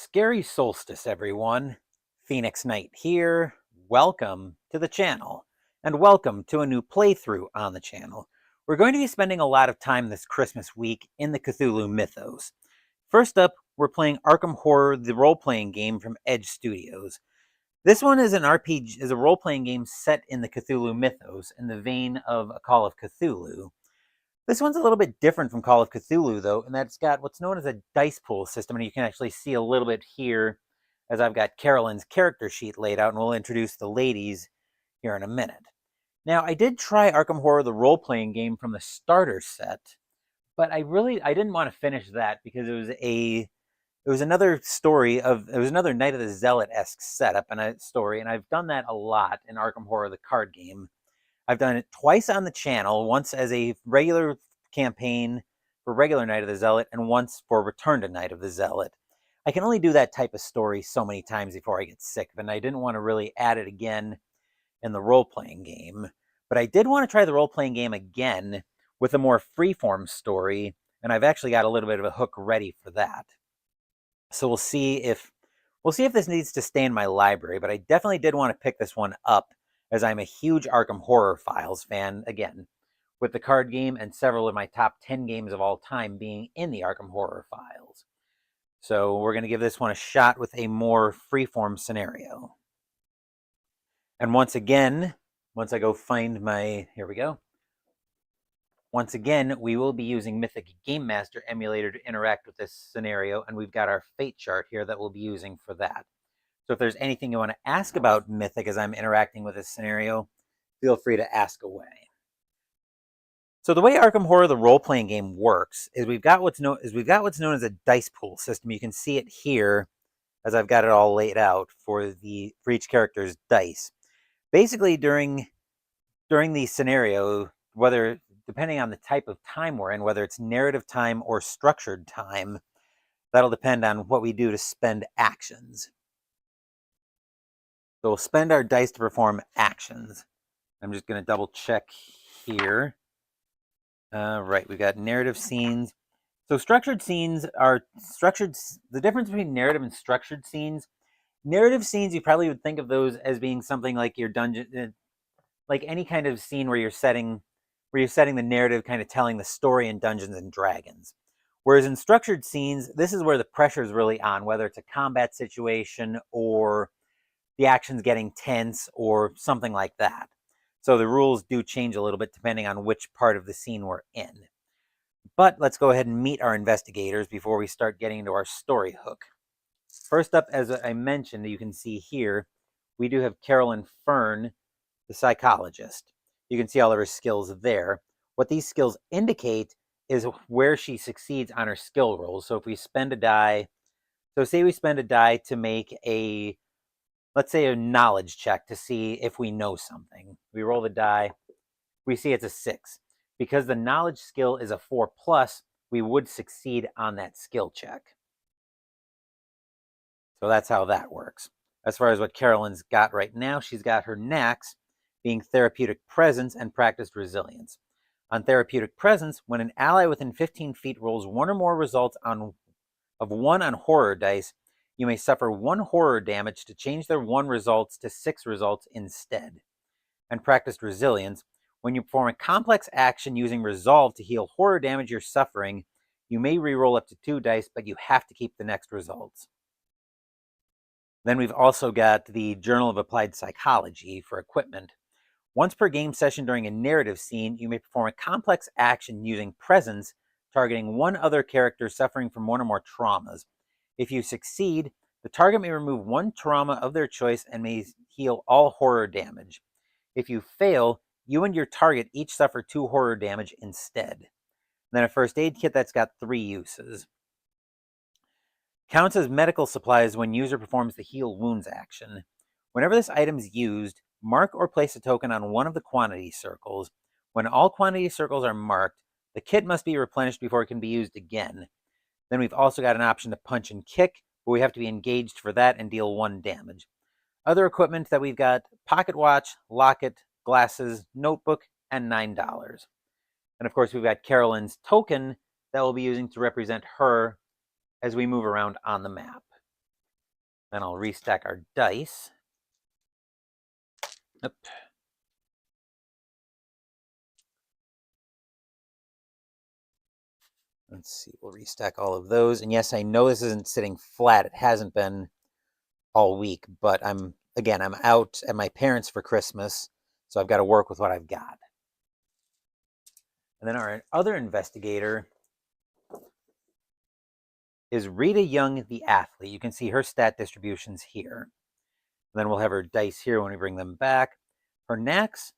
Scary Solstice, everyone. Phoenix Knight here. Welcome to the channel, and welcome to a new playthrough on the channel. We're going to be spending a lot of time this Christmas week in the Cthulhu Mythos. First up, we're playing Arkham Horror, the role-playing game from Edge Studios. This one is an RPG, is a role-playing game set in the Cthulhu Mythos in the vein of A Call of Cthulhu. This one's a little bit different from Call of Cthulhu, though, in that it's got what's known as a dice pool system, and you can actually see a little bit here as I've got Carolyn's character sheet laid out, and we'll introduce the ladies here in a minute. Now, I did try Arkham Horror, the role-playing game from the starter set, but I didn't want to finish that because it was another Night of the Zealot-esque setup and a story, and I've done that a lot in Arkham Horror, the card game. I've done it twice on the channel, once as a regular campaign for regular Night of the Zealot, and once for Return to Night of the Zealot. I can only do that type of story so many times before I get sick of it, and I didn't want to really add it again in the role-playing game. But I did want to try the role-playing game again with a more freeform story, and I've actually got a little bit of a hook ready for that. So we'll see if this needs to stay in my library, but I definitely did want to pick this one up, as I'm a huge Arkham Horror Files fan, again, with the card game and several of my top 10 games of all time being in the Arkham Horror Files. So we're going to give this one a shot with a more freeform scenario. And once again, once I go find my, here we go. Once again, we will be using Mythic Game Master Emulator to interact with this scenario, and we've got our fate chart here that we'll be using for that. So if there's anything you want to ask about Mythic as I'm interacting with this scenario, feel free to ask away. So the way Arkham Horror, the role-playing game, works is we've got what's known as a dice pool system. You can see it here as I've got it all laid out for each character's dice. Basically, during the scenario, depending on the type of time we're in, whether it's narrative time or structured time, that'll depend on what we do to spend actions. So we'll spend our dice to perform actions. I'm just going to double check here. Right, we've got narrative scenes. So structured scenes are the difference between narrative and structured scenes. Narrative scenes, you probably would think of those as being something like your dungeon, like any kind of scene where you're setting the narrative, kind of telling the story in Dungeons and Dragons. Whereas in structured scenes, this is where the pressure is really on, whether it's a combat situation or the action's getting tense or something like that. So the rules do change a little bit depending on which part of the scene we're in. But let's go ahead and meet our investigators before we start getting into our story hook. First up, as I mentioned, you can see here, we do have Carolyn Fern, the psychologist. You can see all of her skills there. What these skills indicate is where she succeeds on her skill rolls. So if we spend a die, say we spend a die to make let's say a knowledge check to see if we know something. We roll the die, we see it's a 6. Because the knowledge skill is a 4+, we would succeed on that skill check. So that's how that works. As far as what Carolyn's got right now, she's got her knacks being therapeutic presence and practiced resilience. On therapeutic presence, when an ally within 15 feet rolls one or more results of 1 on horror dice, you may suffer 1 horror damage to change their 1 results to 6 results instead. And practiced resilience, when you perform a complex action using resolve to heal horror damage you're suffering, you may reroll up to 2 dice, but you have to keep the next results. Then we've also got the Journal of Applied Psychology for equipment. Once per game session during a narrative scene, you may perform a complex action using presence, targeting 1 other character suffering from 1 or more traumas. If you succeed, the target may remove 1 trauma of their choice and may heal all horror damage. If you fail, you and your target each suffer 2 horror damage instead. Then a first aid kit that's got 3 uses. Counts as medical supplies when user performs the heal wounds action. Whenever this item is used, mark or place a token on one of the quantity circles. When all quantity circles are marked, the kit must be replenished before it can be used again. Then we've also got an option to punch and kick, but we have to be engaged for that and deal 1 damage. Other equipment that we've got: pocket watch, locket, glasses, notebook, and $9. And of course, we've got Carolyn's token that we'll be using to represent her as we move around on the map. Then I'll restack our dice. Oop. Let's see, we'll restack all of those. And yes, I know this isn't sitting flat. It hasn't been all week, but I'm out at my parents' for Christmas, so I've got to work with what I've got. And then our other investigator is Rita Young, the athlete. You can see her stat distributions here. And then we'll have her dice here when we bring them back. Her knacks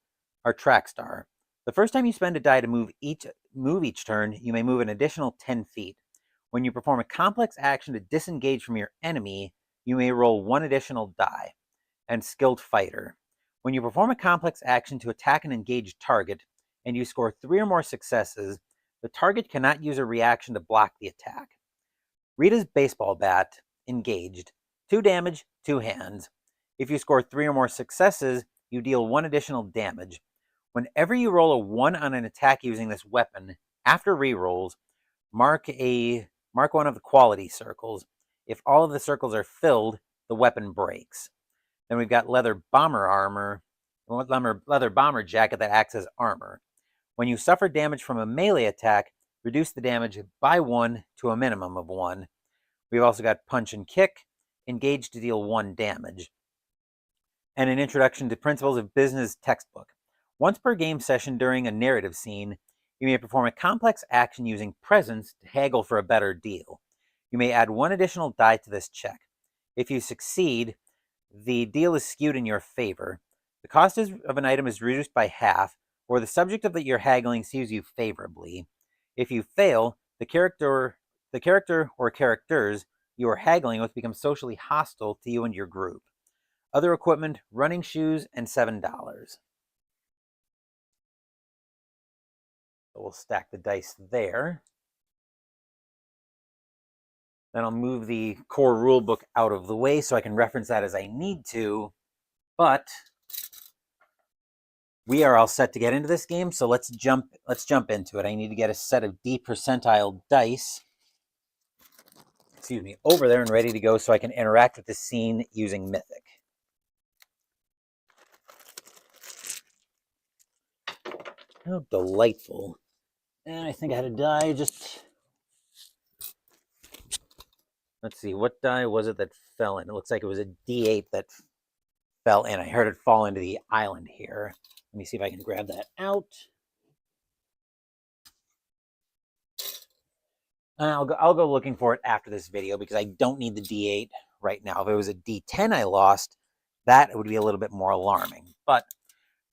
are track star. The first time you spend a die to move each turn, you may move an additional 10 feet. When you perform a complex action to disengage from your enemy, you may roll one additional die. And skilled fighter. When you perform a complex action to attack an engaged target, and you score 3 or more successes, the target cannot use a reaction to block the attack. Rita's baseball bat, engaged, 2 damage, 2 hands. If you score 3 or more successes, you deal 1 additional damage. Whenever you roll a 1 on an attack using this weapon, after rerolls, mark one of the quality circles. If all of the circles are filled, the weapon breaks. Then we've got leather bomber jacket that acts as armor. When you suffer damage from a melee attack, reduce the damage by 1 to a minimum of 1. We've also got punch and kick, engaged to deal 1 damage. And an introduction to principles of business textbook. Once per game session during a narrative scene, you may perform a complex action using presence to haggle for a better deal. You may add 1 additional die to this check. If you succeed, the deal is skewed in your favor. The cost of an item is reduced by half, or the subject of your haggling sees you favorably. If you fail, the character or characters you are haggling with become socially hostile to you and your group. Other equipment, running shoes, and $7. So we'll stack the dice there. Then I'll move the core rulebook out of the way so I can reference that as I need to. But we are all set to get into this game, so let's jump into it. I need to get a set of D percentile dice, over there and ready to go so I can interact with the scene using Mythic. Oh, delightful. And I think I had a die let's see, what die was it that fell in? It looks like it was a D8 that fell in. I heard it fall into the island here. Let me see if I can grab that out. I'll go looking for it after this video because I don't need the D8 right now. If it was a D10 I lost, that would be a little bit more alarming. But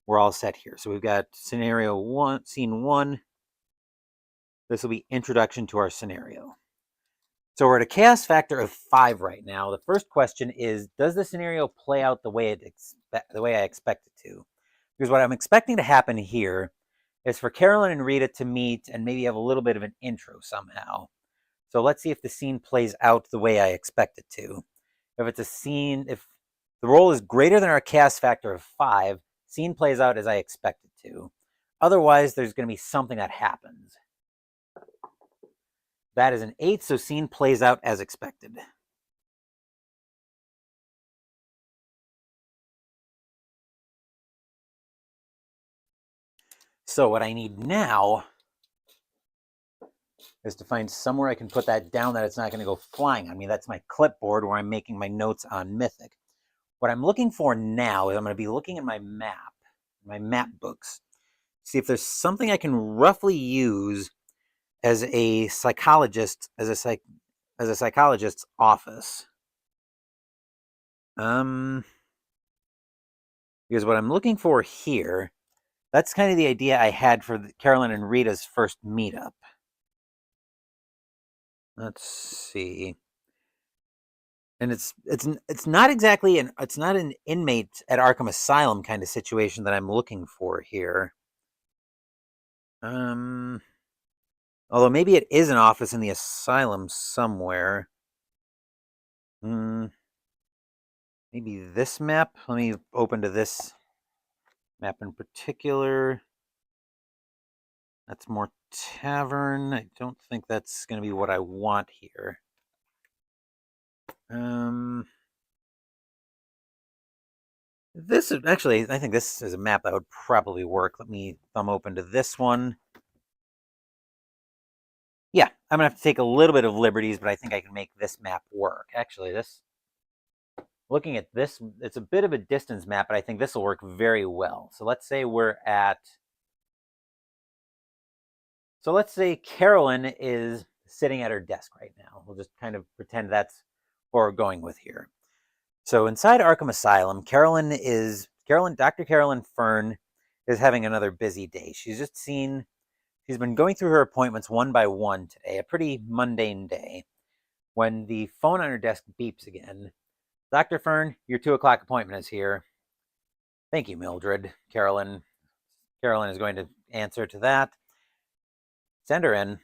we're all set here. So we've got scenario 1, scene 1. This will be introduction to our scenario. So we're at a chaos factor of 5 right now. The first question is, does the scenario play out the way I expect it to? Because what I'm expecting to happen here is for Carolyn and Rita to meet and maybe have a little bit of an intro somehow. So let's see if the scene plays out the way I expect it to. If the roll is greater than our chaos factor of 5, scene plays out as I expect it to. Otherwise, there's going to be something that happens. That is an 8, so scene plays out as expected. So what I need now is to find somewhere I can put that down that it's not going to go flying on me. That's my clipboard where I'm making my notes on Mythic. What I'm looking for now is I'm going to be looking at my map books, see if there's something I can roughly use as a psychologist's office. Because what I'm looking for here, that's kind of the idea I had for Carolyn and Rita's first meetup. Let's see. And it's not exactly it's not an inmate at Arkham Asylum kind of situation that I'm looking for here. Although maybe it is an office in the asylum somewhere. Maybe this map. Let me open to this map in particular. That's more tavern. I don't think that's going to be what I want here. This is actually, I think this is a map that would probably work. Let me thumb open to this one. Yeah, I'm gonna have to take a little bit of liberties, but I think I can make this map work. Actually, looking at this, it's a bit of a distance map, but I think this will work very well. So let's say let's say Carolyn is sitting at her desk right now. We'll just kind of pretend that's what we're going with here. So inside Arkham Asylum, Dr. Carolyn Fern is having another busy day. She's been going through her appointments one by one today, a pretty mundane day, when the phone on her desk beeps again. Dr. Fern, your 2 o'clock appointment is here. Thank you, Mildred. Carolyn is going to answer to that. Send her in.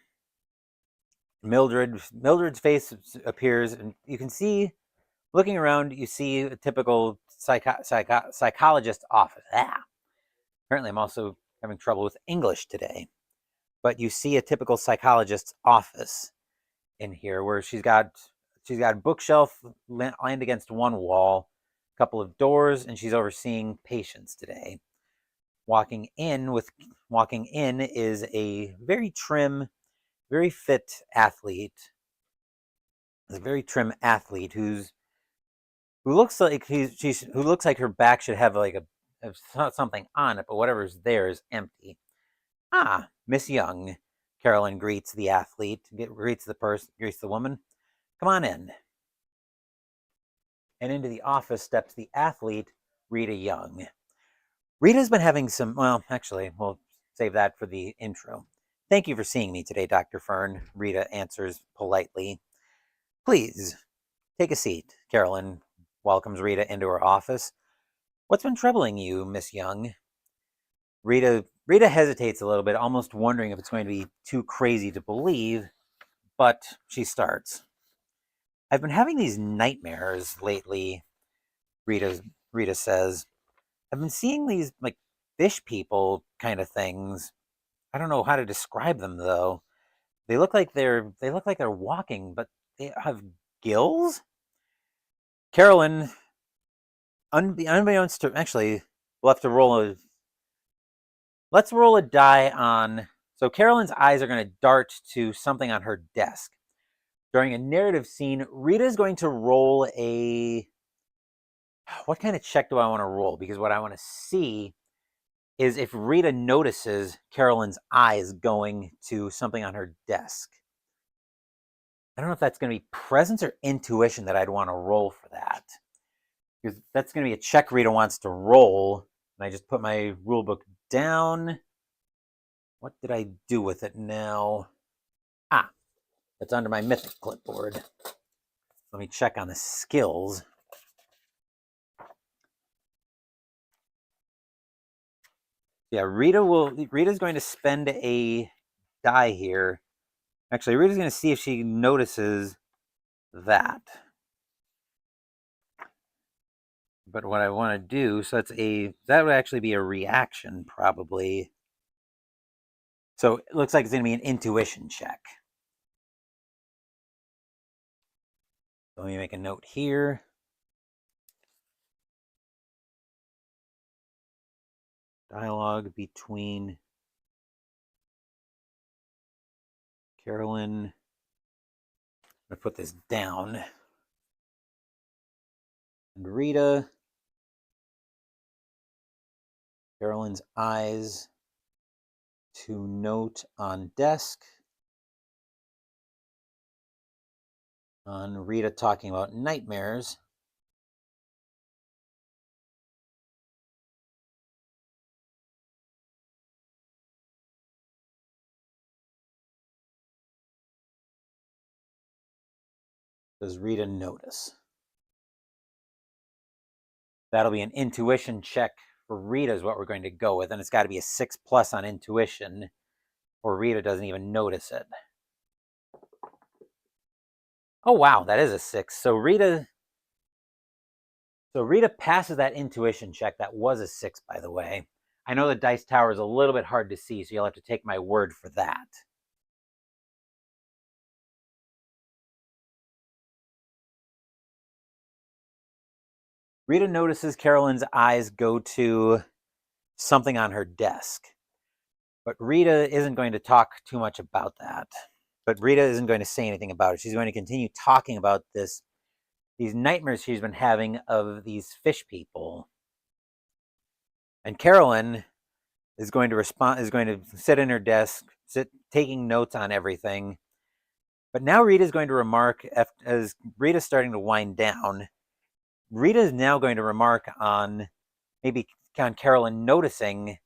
Mildred's face appears, and you can see, looking around, you see a typical psychologist office. Apparently I'm also having trouble with English today. But you see a typical psychologist's office in here, where she's got a bookshelf lined against one wall, a couple of doors, and she's overseeing patients today. Walking in is a very trim, very fit athlete. A very trim athlete who looks like her back should have like something on it, but whatever's there is empty. Ah, Miss Young. Carolyn greets the athlete, greets the woman. Come on in. And into the office steps the athlete, Rita Young. Rita's been having well, actually, we'll save that for the intro. Thank you for seeing me today, Dr. Fern, Rita answers politely. Please, take a seat. Carolyn welcomes Rita into her office. What's been troubling you, Miss Young? Rita hesitates a little bit, almost wondering if it's going to be too crazy to believe, but she starts. I've been having these nightmares lately, Rita says. I've been seeing these like fish people kind of things. I don't know how to describe them though. They look like they're walking, but they have gills. Carolyn, unbeknownst to actually, we'll have to let's roll a die on. So Carolyn's eyes are going to dart to something on her desk. During a narrative scene, Rita's going to roll a. What kind of check do I want to roll? Because what I want to see is if Rita notices Carolyn's eyes going to something on her desk. I don't know if that's going to be presence or intuition that I'd want to roll for that. Because that's going to be a check Rita wants to roll. And I just put my rule book down. What did I do with it now? It's under my mythic clipboard. Let me check on the skills. Yeah, Rita's going to spend a die here. Actually, Rita's going to see if she notices that. But what I want to do, so that would actually be a reaction probably. So it looks like it's going to be an intuition check. Let me make a note here. Dialogue between Carolyn. I'm going to put this down. And Rita. Carolyn's eyes to note on desk. On Rita talking about nightmares. Does Rita notice? That'll be an intuition check for Rita is what we're going to go with. And it's got to be a 6+ on intuition or Rita doesn't even notice it. Oh, wow, that is a 6. So Rita passes that intuition check. That was a 6, by the way. I know the dice tower is a little bit hard to see, so you'll have to take my word for that. Rita notices Carolyn's eyes go to something on her desk. But Rita isn't going to talk too much about that. But Rita isn't going to say anything about it. She's going to continue talking about these nightmares she's been having of these fish people. And Carolyn is going to sit in her desk, taking notes on everything. But now Rita's going to remark, as Rita's starting to wind down, Rita is now going to remark on Carolyn noticing,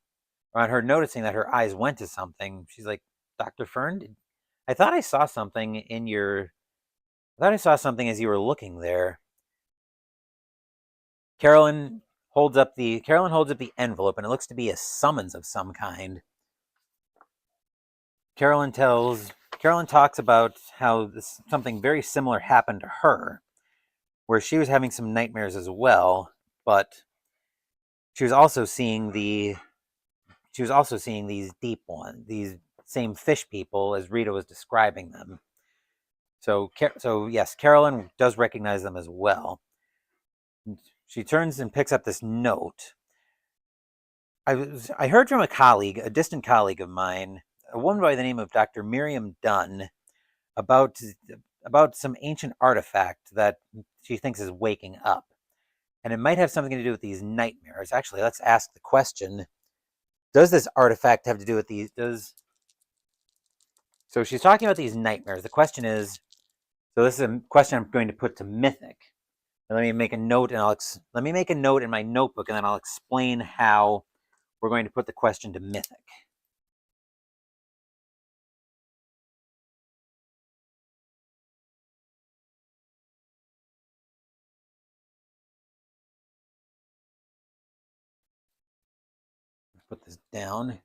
or on her noticing that her eyes went to something. She's like, Dr. Fern, I thought I saw something as you were looking there. Carolyn holds up the envelope, and it looks to be a summons of some kind. Carolyn talks about how something very similar happened to her, where she was having some nightmares as well, but she was also seeing these deep ones, these same fish people as Rita was describing them. So yes, Carolyn does recognize them as well. She turns and picks up this note. I heard from a distant colleague of mine, a woman by the name of Dr. Miriam Dunn, about some ancient artifact that she thinks is waking up. And it might have something to do with these nightmares. Actually, let's ask the question, does this artifact have to do with these? So she's talking about these nightmares. The question is, so this is a question I'm going to put to Mythic. And let me make a note in my notebook, and then I'll explain how we're going to put the question to Mythic. Put this down.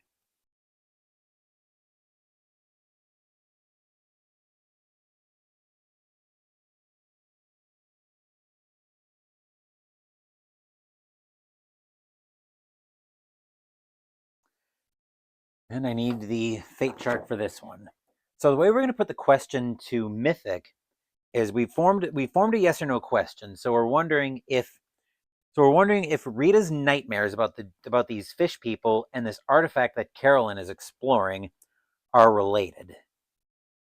And I need the fate chart for this one. So the way we're going to put the question to Mythic is we formed a yes or no question. So we're wondering if Rita's nightmares about these fish people and this artifact that Carolyn is exploring are related.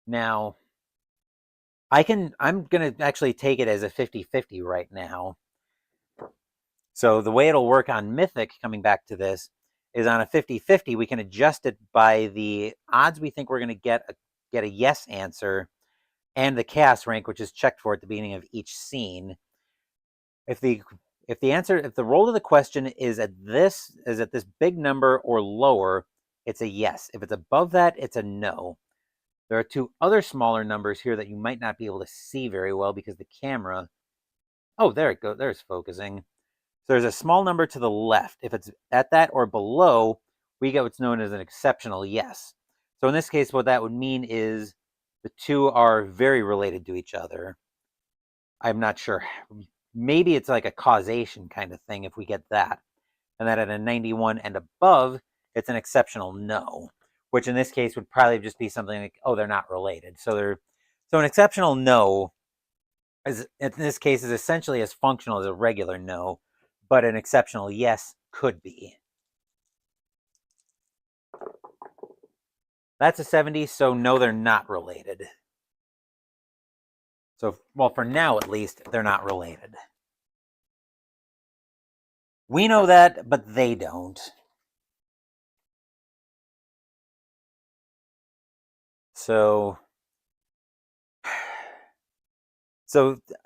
Now, I'm going to actually take it as a 50-50 right now. So the way it'll work on Mythic, coming back to this, is on a 50-50, we can adjust it by the odds we think we're going to get a yes answer and the chaos rank, which is checked for at the beginning of each scene. If the roll of the question is at this big number or lower, it's a yes. If it's above that, it's a no. There are two other smaller numbers here that you might not be able to see very well because the camera. Oh, there it goes. There's focusing. So there's a small number to the left. If it's at that or below, we get what's known as an exceptional yes. So in this case, what that would mean is the two are very related to each other. I'm not sure. Maybe it's like a causation kind of thing if we get that. And then at a 91 and above, it's an exceptional no, which in this case would probably just be something like, oh, they're not related. So an exceptional no is, in this case, is essentially as functional as a regular no, but an exceptional yes could be. That's a 70, so no, they're not related. So, well, for now at least, they're not related. We know that, but they don't. So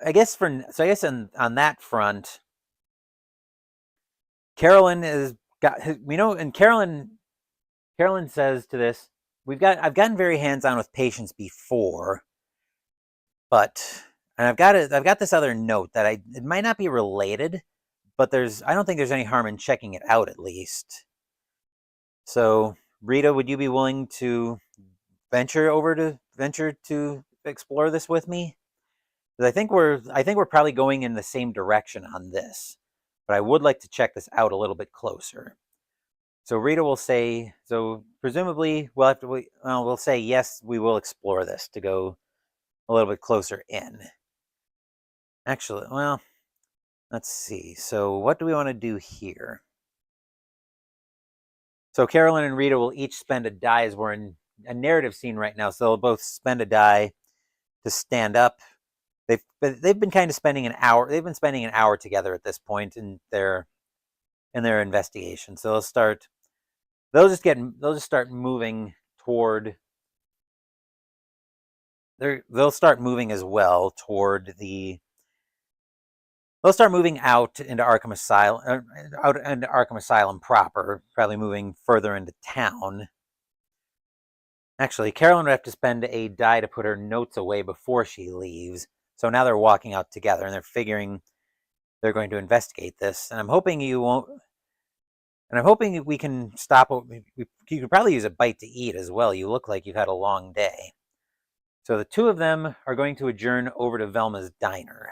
I guess on that front, Carolyn and Carolyn says to this, I've gotten very hands-on with patients before, but I've got this other note that it might not be related, but I don't think there's any harm in checking it out at least. So, Rita, would you be willing to venture to explore this with me? Because I think we're probably going in the same direction on this, but I would like to check this out a little bit closer. So Rita will say, so presumably we'll say yes, we will explore this to go a little bit closer in. Actually, well, Let's see. So what do we want to do here? So Carolyn and Rita will each spend a die, as we're in a narrative scene right now. So they'll both spend a die to stand up. They've been kind of spending an hour. They've been spending an hour together at this point in their investigation. So they'll just start moving toward. They'll start moving as well toward the. They'll start moving out into Arkham Asylum proper, probably moving further into town. Actually, Carolyn would have to spend a die to put her notes away before she leaves. So now they're walking out together, and they're figuring they're going to investigate this. And I'm hoping you won't. And I'm hoping we can stop. You could probably use a bite to eat as well. You look like you've had a long day. So the two of them are going to adjourn over to Velma's diner.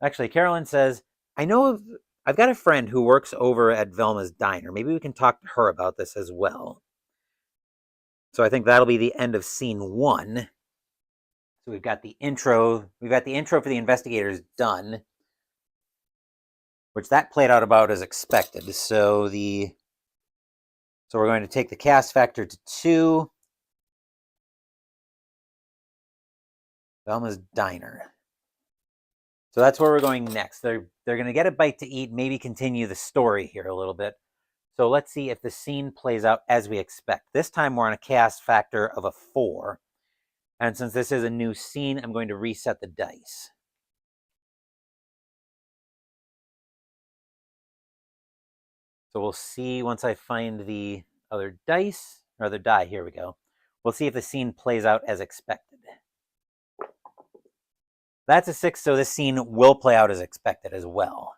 Actually, Carolyn says, I've got a friend who works over at Velma's diner. Maybe we can talk to her about this as well. So I think that'll be the end of scene 1. So we've got the intro. We've got the intro for the investigators done, which that played out about as expected. So we're going to take the cast factor to 2. Velma's diner. So that's where we're going next. They're going to get a bite to eat, maybe continue the story here a little bit. So let's see if the scene plays out as we expect. This time we're on a cast factor of a 4. And since this is a new scene, I'm going to reset the dice. So we'll see once I find the other dice, or the die. Here we go. We'll see if the scene plays out as expected. That's a 6, so this scene will play out as expected as well.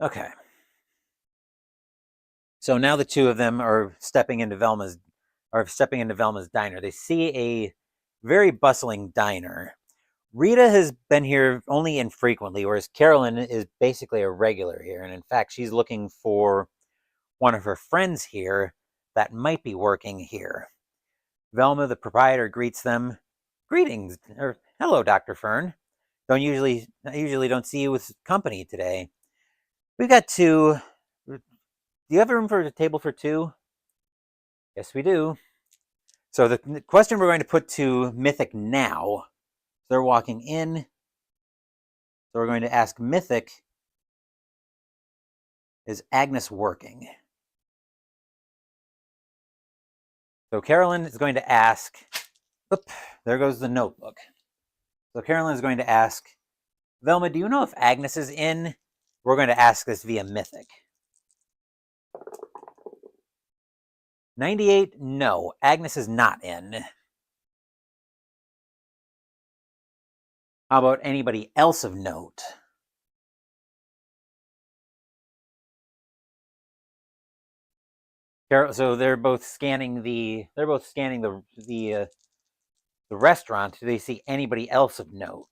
Okay. So now the two of them are stepping into Velma's diner. They see a very bustling diner. Rita has been here only infrequently, whereas Carolyn is basically a regular here. And in fact, she's looking for one of her friends here that might be working here. Velma, the proprietor, greets them. Greetings, or hello, Dr. Fern. I usually don't see you with company today. We've got 2. Do you have a room for a table for 2? Yes, we do. So the question we're going to put to Mythic now. They're walking in. So we're going to ask Mythic, is Agnes working? So Carolyn is going to ask, there goes the notebook. So Carolyn is going to ask, Velma, do you know if Agnes is in? We're going to ask this via Mythic. 98, no, Agnes is not in. How about anybody else of note? So they're both scanning the restaurant. Do they see anybody else of note?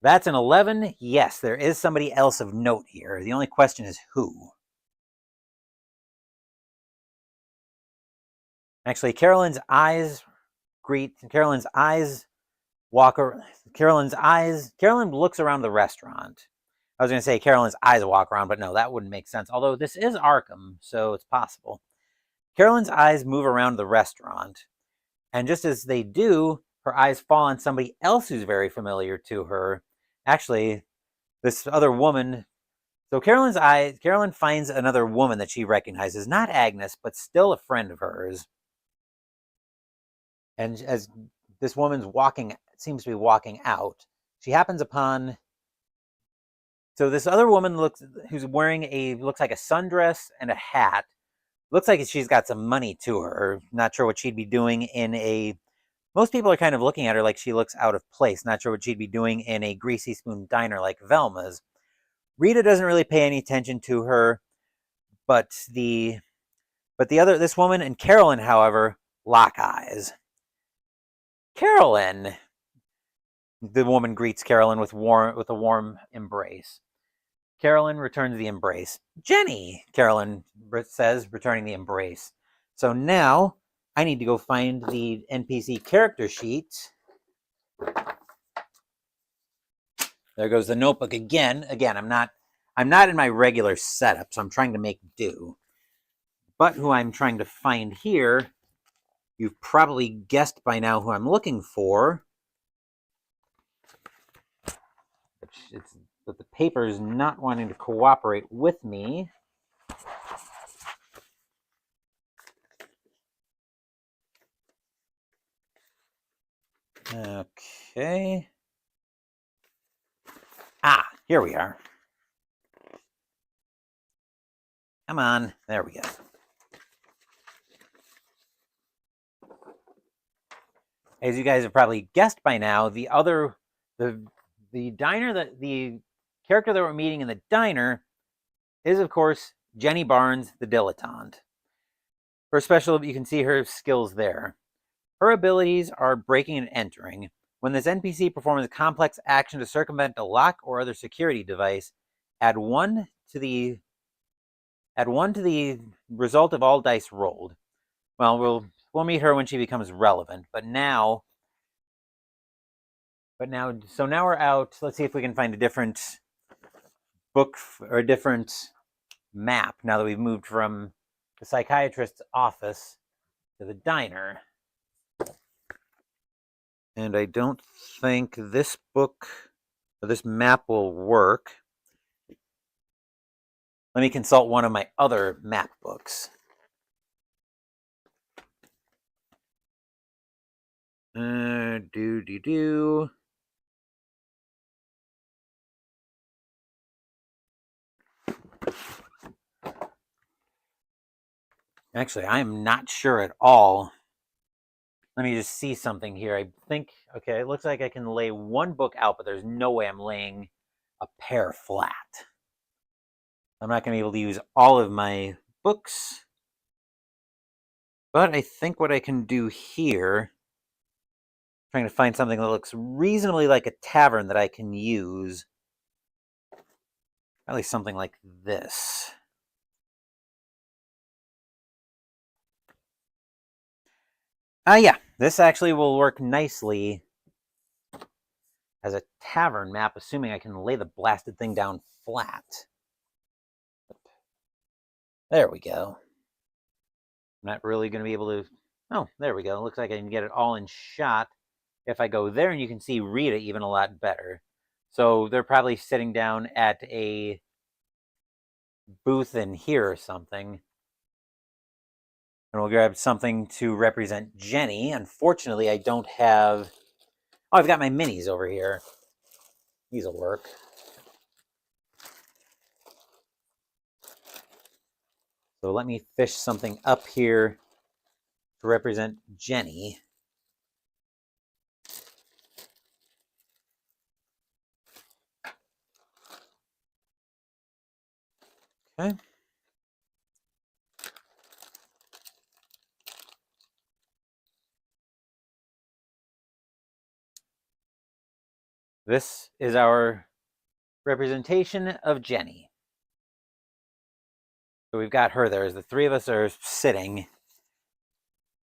That's an 11. Yes, there is somebody else of note here. The only question is who. Actually, Carolyn looks around the restaurant. I was going to say Carolyn's eyes walk around, but no, that wouldn't make sense. Although this is Arkham, so it's possible. Carolyn's eyes move around the restaurant, and just as they do, her eyes fall on somebody else who's very familiar to her. Actually, this other woman. So Carolyn finds another woman that she recognizes, not Agnes, but still a friend of hers. And as this woman's seems to be walking out, she happens upon. So this other woman who's wearing looks like a sundress and a hat. Looks like she's got some money to her. Not sure what she'd be doing in a. Most people are kind of looking at her like she looks out of place. Not sure what she'd be doing in a greasy spoon diner like Velma's. Rita doesn't really pay any attention to her, but this woman and Carolyn, however, lock eyes. Carolyn, the woman greets Carolyn with a warm embrace. Carolyn returns the embrace. Jenny, Carolyn says, returning the embrace. So now I need to go find the NPC character sheet. There goes the notebook again. Again, I'm not in my regular setup, so I'm trying to make do. But who I'm trying to find here, you've probably guessed by now who I'm looking for. But the paper is not wanting to cooperate with me. Okay. Ah, here we are. Come on. There we go. As you guys have probably guessed by now, the diner, the character that we're meeting in the diner is, of course, Jenny Barnes, the dilettante. Her special, you can see her skills there. Her abilities are breaking and entering. When this NPC performs a complex action to circumvent a lock or other security device, add 1 to the result of all dice rolled. Well, we'll meet her when she becomes relevant, but now we're out. Let's see if we can find a different book or a different map now that we've moved from the psychiatrist's office to the diner. And I don't think this book or this map will work. Let me consult one of my other map books. Actually, I am not sure at all. Let me just see something here. I think, okay, it looks like I can lay one book out, but there's no way I'm laying a pair flat. I'm not going to be able to use all of my books. But I think what I can do here, trying to find something that looks reasonably like a tavern that I can use. At least something like this. Yeah, this actually will work nicely as a tavern map, assuming I can lay the blasted thing down flat. There we go. I'm not really going to be able to... Oh, there we go. Looks like I can get it all in shot if I go there, and you can see Rita even a lot better. So they're probably sitting down at a booth in here or something. And we'll grab something to represent Jenny. Unfortunately, I don't have... Oh, I've got my minis over here. These will work. So let me fish something up here to represent Jenny. Okay. This is our representation of Jenny. So we've got her there as the three of us are sitting.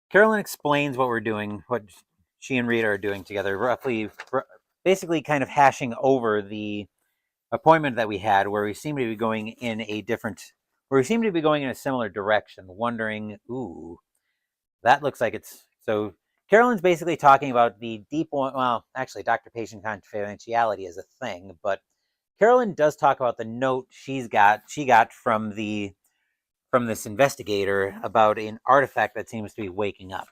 Carolyn explains what we're doing, what she and Rita are doing together, basically kind of hashing over the appointment that we had where we seem to be going in a similar direction, wondering, ooh, that looks like it's... So Carolyn's basically talking about the deep one. Well, actually, doctor-patient confidentiality is a thing, but Carolyn does talk about the note she got from this investigator about an artifact that seems to be waking up.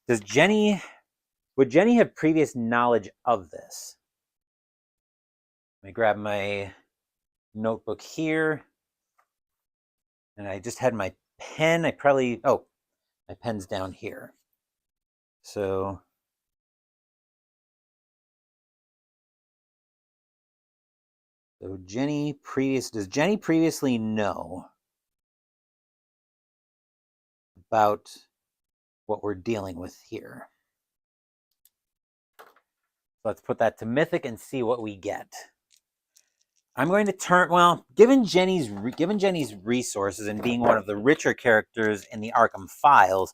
Would Jenny have previous knowledge of this? Let me grab my notebook here. And I just had my pen. My pen's down here. So does Jenny previously know about what we're dealing with here? So let's put that to Mythic and see what we get. I'm going to turn, well, given Jenny's resources and being one of the richer characters in the Arkham Files,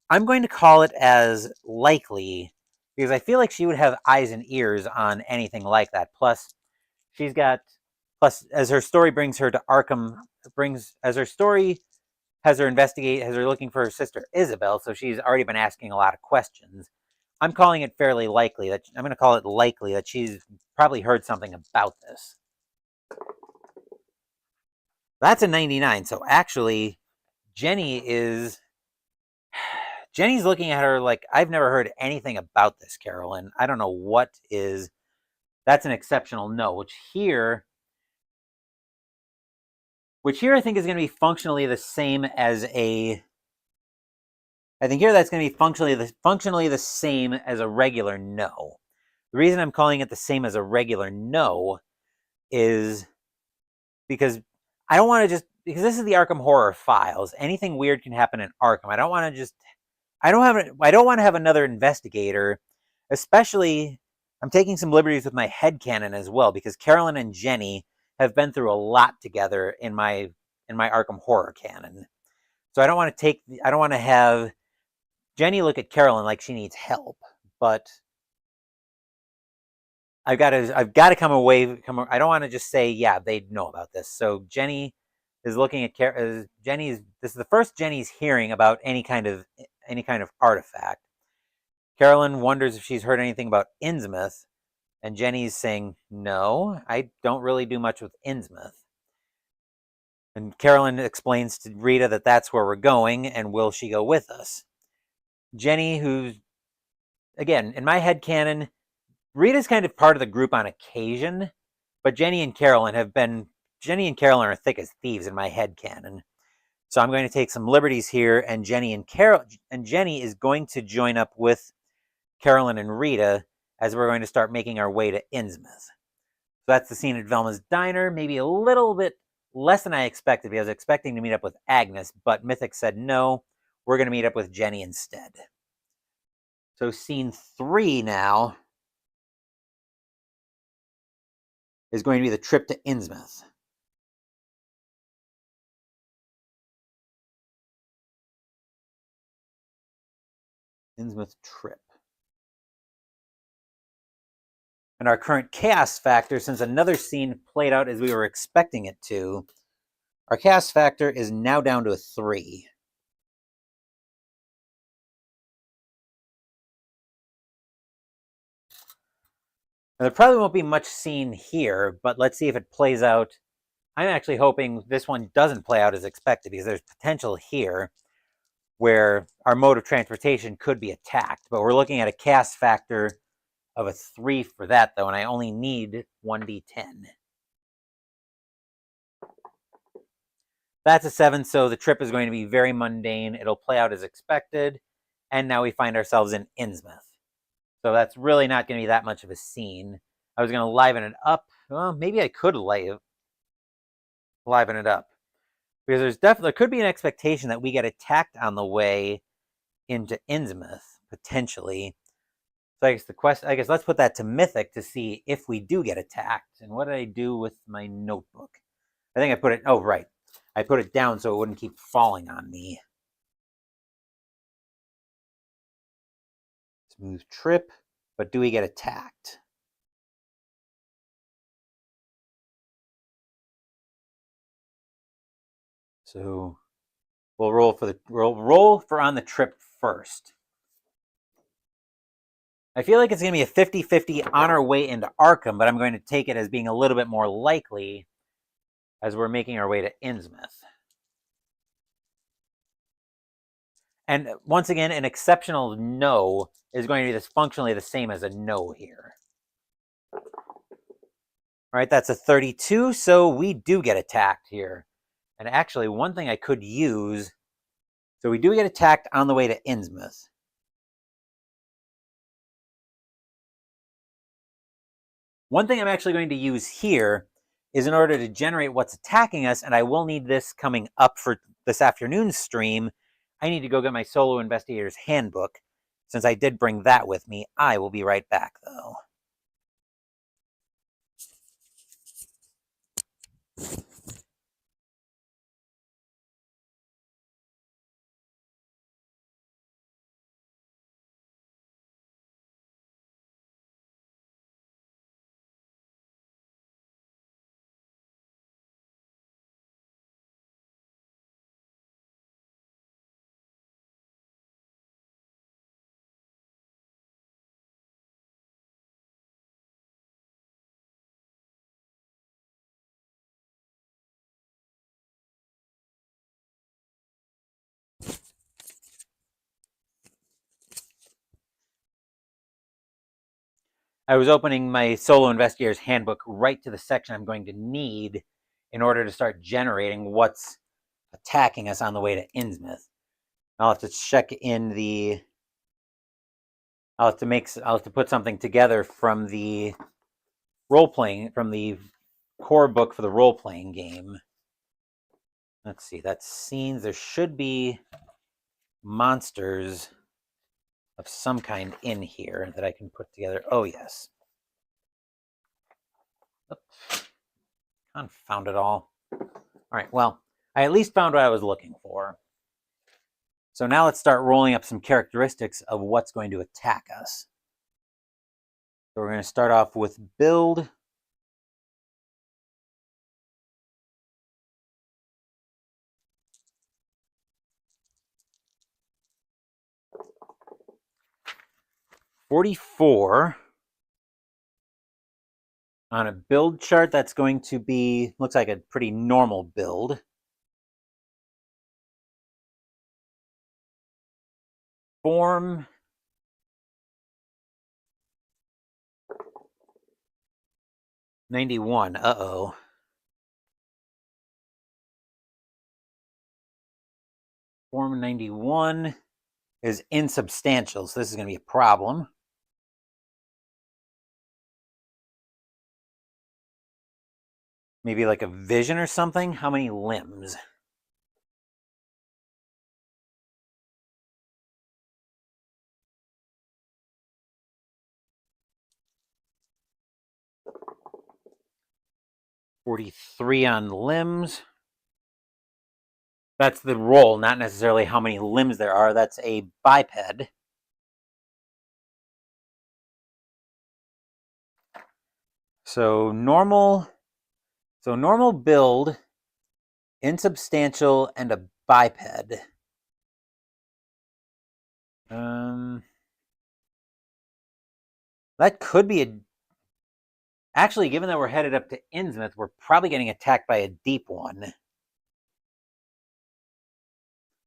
I'm going to call it as likely because I feel like she would have eyes and ears on anything like that. Plus, she's got, plus as her story brings her to Arkham, as her story has her looking for her sister Isabel, so she's already been asking a lot of questions. I'm calling it fairly likely that I'm going to call it likely that she's probably heard something about this. That's a 99. So actually, Jenny's looking at her like, I've never heard anything about this, Carolyn. I don't know what is. That's an exceptional no, which here I think is going to be functionally the same as a. I think here that's going to be functionally the same as a regular no. The reason I'm calling it the same as a regular no is because I don't want to just, because this is the Arkham Horror Files. Anything weird can happen in Arkham. I don't want to have another investigator, especially I'm taking some liberties with my headcanon as well, because Carolyn and Jenny have been through a lot together in my Arkham Horror canon. So I don't want to have Jenny look at Carolyn like she needs help, but I've got to come away. I don't want to just say, yeah, they know about this. So Jenny is looking at this is the first Jenny's hearing about any kind of artifact. Carolyn wonders if she's heard anything about Innsmouth, and Jenny's saying, no, I don't really do much with Innsmouth. And Carolyn explains to Rita that that's where we're going, and will she go with us? Jenny, who's, again, in my headcanon, Rita's kind of part of the group on occasion, but Jenny and Carolyn are thick as thieves in my headcanon. So I'm going to take some liberties here, and Jenny is going to join up with Carolyn and Rita as we're going to start making our way to Innsmouth. So that's the scene at Velma's Diner, maybe a little bit less than I expected, because I was expecting to meet up with Agnes, but Mythic said no, we're going to meet up with Jenny instead. So scene 3 now is going to be the trip to Innsmouth. Innsmouth trip. And our current chaos factor, since another scene played out as we were expecting it to, our chaos factor is now down to a 3. Now, there probably won't be much seen here, but let's see if it plays out. I'm actually hoping this one doesn't play out as expected, because there's potential here where our mode of transportation could be attacked. But we're looking at a chaos factor of a 3 for that, though, and I only need 1d10. That's a 7, so the trip is going to be very mundane. It'll play out as expected, and now we find ourselves in Innsmouth. So that's really not going to be that much of a scene. I was going to liven it up. Well, maybe I could liven it up, because there could be an expectation that we get attacked on the way into Innsmouth, potentially. So I guess let's put that to Mythic to see if we do get attacked. And what did I do with my notebook? I think I put it, oh, right. I put it down so it wouldn't keep falling on me. Smooth trip, but do we get attacked? So we'll roll for on the trip first. I feel like it's going to be a 50-50 on our way into Arkham, but I'm going to take it as being a little bit more likely as we're making our way to Innsmouth. And once again, an exceptional no is going to be functionally the same as a no here. All right, that's a 32, so we do get attacked here. And actually, one thing I could use, so we do get attacked on the way to Innsmouth. One thing I'm actually going to use here is in order to generate what's attacking us, and I will need this coming up for this afternoon's stream, I need to go get my Solo Investigator's Handbook. Since I did bring that with me, I will be right back, though. I was opening my Solo Investigator's Handbook right to the section I'm going to need in order to start generating what's attacking us on the way to Innsmouth. I'll have to check in the... I'll have to put something together from the from the core book for the role-playing game. Let's see, that's scenes. There should be monsters of some kind in here that I can put together. Oh, yes. Oops. Confound it all. All right, well, I at least found what I was looking for. So now let's start rolling up some characteristics of what's going to attack us. So we're going to start off with build. .44 on a build chart. That's going to be, looks like a pretty normal build. Form. .91. Uh-oh. Form 91 is insubstantial, so this is going to be a problem. Maybe like a vision or something? How many limbs? .43 on limbs. That's the roll, not necessarily how many limbs there are. That's a biped. So normal build, insubstantial, and a biped. That could be a... Actually, given that we're headed up to Innsmouth, we're probably getting attacked by a deep one.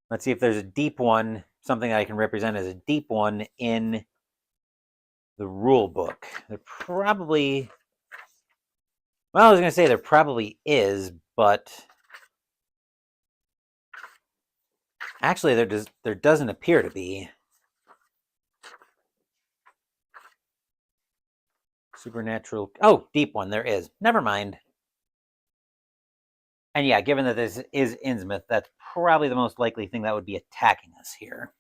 Let's see if there's a deep one, something that I can represent as a deep one in the rule book. There probably... Well, I was going to say there probably is, but... Actually, there doesn't appear to be. Supernatural... Oh, deep one, there is. Never mind. And yeah, given that this is Innsmouth, that's probably the most likely thing that would be attacking us here.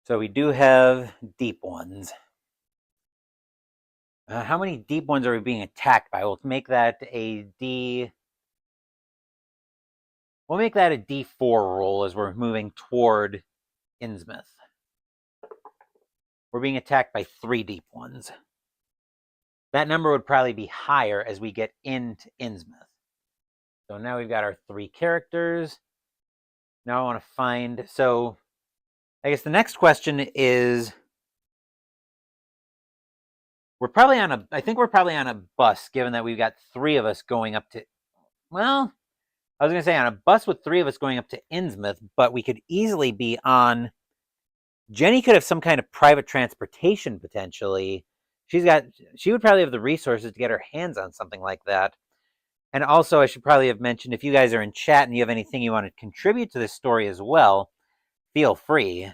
So we do have deep ones. How many deep ones are we being attacked by? We'll make that a D... We'll make that a D4 roll as we're moving toward Innsmouth. We're being attacked by 3 deep ones. That number would probably be higher as we get into Innsmouth. So now we've got our 3 characters. Now I want to find... So I guess the next question is... I think we're probably on a bus, given that we've got 3 of us going up to... Well, I was going to say on a bus with 3 of us going up to Innsmouth, but we could easily be on... Jenny could have some kind of private transportation, potentially. She would probably have the resources to get her hands on something like that. And also, I should probably have mentioned, if you guys are in chat and you have anything you want to contribute to this story as well, feel free.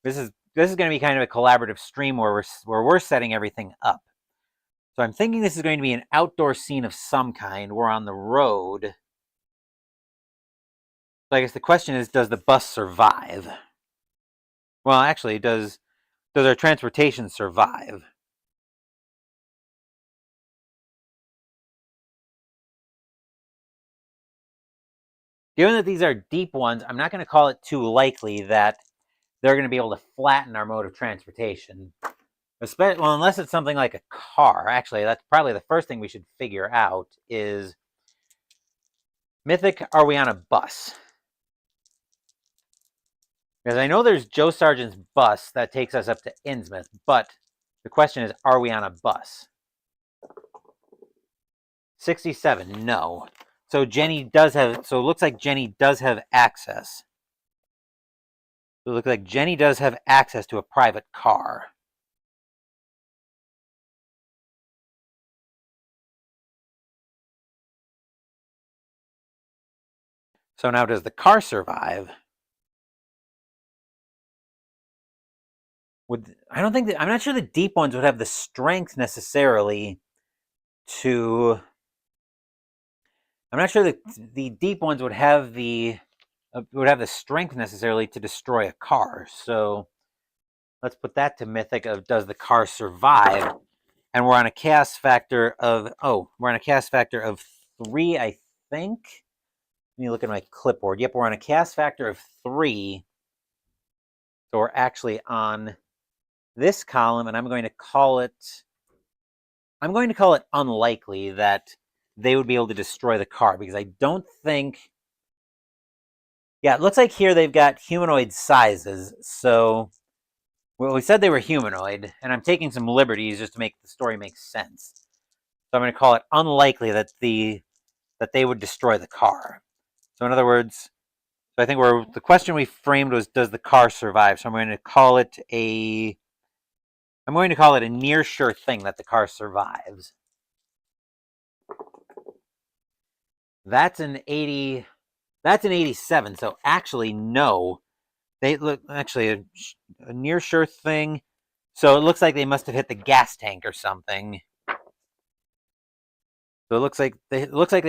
This is going to be kind of a collaborative stream where we're setting everything up. So I'm thinking this is going to be an outdoor scene of some kind. We're on the road. So I guess the question is, does the bus survive? Well, actually, does our transportation survive? Given that these are deep ones, I'm not going to call it too likely that they're going to be able to flatten our mode of transportation. Well, unless it's something like a car. Actually, that's probably the first thing we should figure out is... Mythic, are we on a bus? Because I know there's Joe Sargent's bus that takes us up to Innsmouth, but the question is, are we on a bus? 67, no. So Jenny does have... So it looks like Jenny does have access. So it looks like Jenny does have access to a private car. So now does the car survive? I'm not sure the deep ones would have the strength necessarily to. I'm not sure that the deep ones would have the strength necessarily to destroy a car. So let's put that to mythic of does the car survive? And we're on a chaos factor of 3, I think. Let me look at my clipboard. Yep, we're on a chaos factor of 3. So we're actually on this column, and I'm going to call it unlikely that they would be able to destroy the car, because I don't think. Yeah, it looks like here they've got humanoid sizes. So, well, we said they were humanoid, and I'm taking some liberties just to make the story make sense. So I'm going to call it unlikely that they would destroy the car. So in other words, so I think the question we framed was, does the car survive? So I'm going to call it a near sure thing that the car survives. That's an 80. That's an 87. So actually, no. They look actually a near sure thing. So it looks like they must have hit the gas tank or something. So it looks like they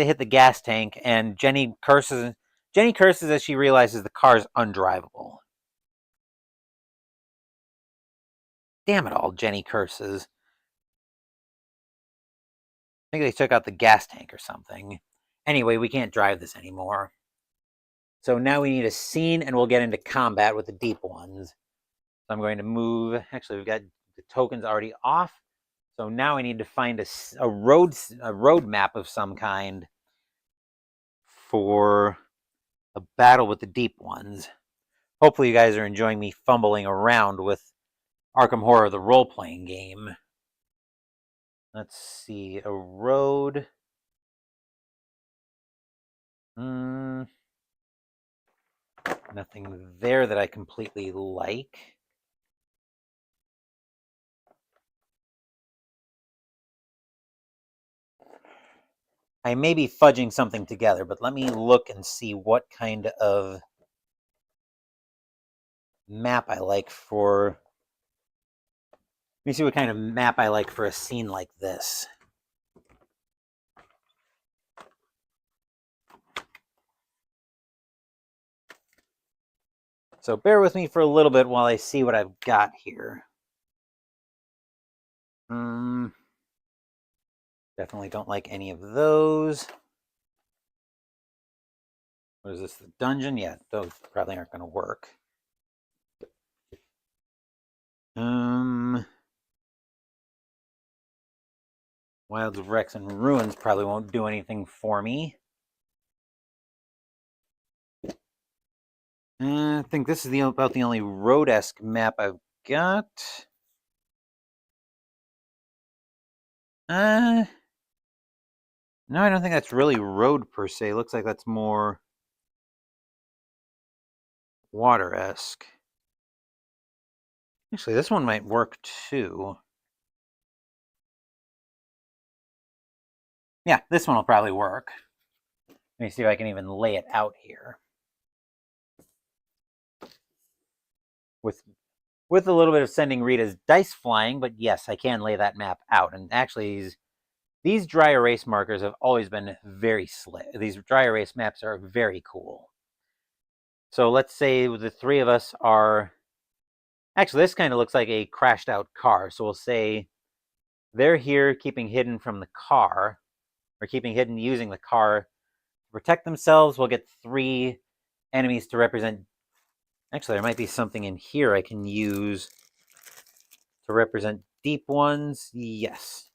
hit the gas tank, and Jenny curses. Jenny curses as she realizes the car is undrivable. Damn it all, Jenny curses. I think they took out the gas tank or something. Anyway, we can't drive this anymore. So now we need a scene, and we'll get into combat with the deep ones. So I'm going to move. Actually, we've got the tokens already off. So now I need to find a road map of some kind for a battle with the deep ones. Hopefully you guys are enjoying me fumbling around with Arkham Horror, the role-playing game. Let's see, a road. Nothing there that I completely like. I may be fudging something together, but let me look and see what kind of map I like for. Let me see what kind of map I like for a scene like this. So bear with me for a little bit while I see what I've got here. Definitely don't like any of those. What is this, the dungeon? Yeah, those probably aren't going to work. Wilds of Wrecks and Ruins probably won't do anything for me. I think this is about the only road-esque map I've got. No, I don't think that's really road per se. Looks like that's more water-esque. Actually, this one might work too. Yeah, this one will probably work. Let me see if I can even lay it out here. With a little bit of sending Rita's dice flying, but yes, I can lay that map out. And actually, these dry erase markers have always been very slick. These dry erase maps are very cool. So let's say the three of us are. Actually, this kind of looks like a crashed out car. So we'll say they're here keeping hidden from the car, or keeping hidden using the car to protect themselves. We'll get 3 enemies to represent. Actually, there might be something in here I can use to represent deep ones. Yes.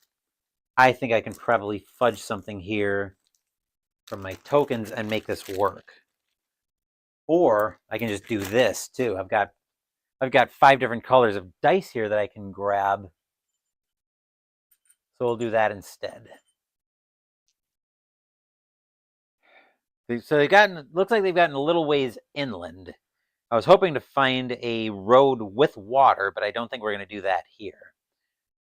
I think I can probably fudge something here from my tokens and make this work. Or I can just do this too. I've got 5 different colors of dice here that I can grab. So we'll do that instead. So looks like they've gotten a little ways inland. I was hoping to find a road with water, but I don't think we're going to do that here.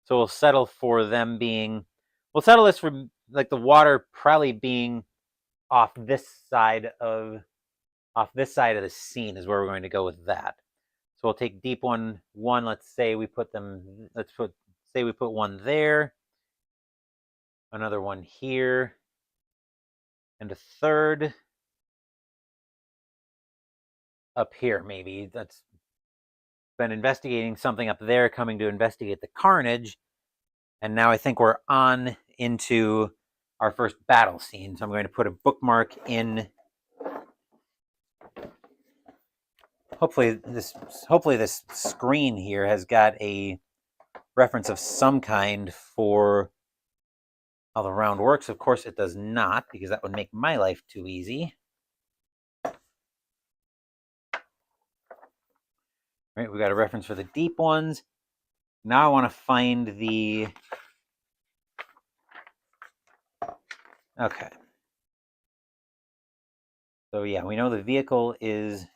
So we'll settle for them being, we'll settle this for like the water probably being off this side of the scene is where we're going to go with that. So we'll take deep one. Let's say we put them. Say we put one there, another one here, and a third up here. Maybe that's been investigating something up there, coming to investigate the carnage, and now I think we're on into our first battle scene. So I'm going to put a bookmark in. Hopefully this screen here has got a reference of some kind for how the round works. Of course it does not, because that would make my life too easy. Right, we got a reference for the deep ones. Now I want to find the... Okay. So yeah, we know the vehicle is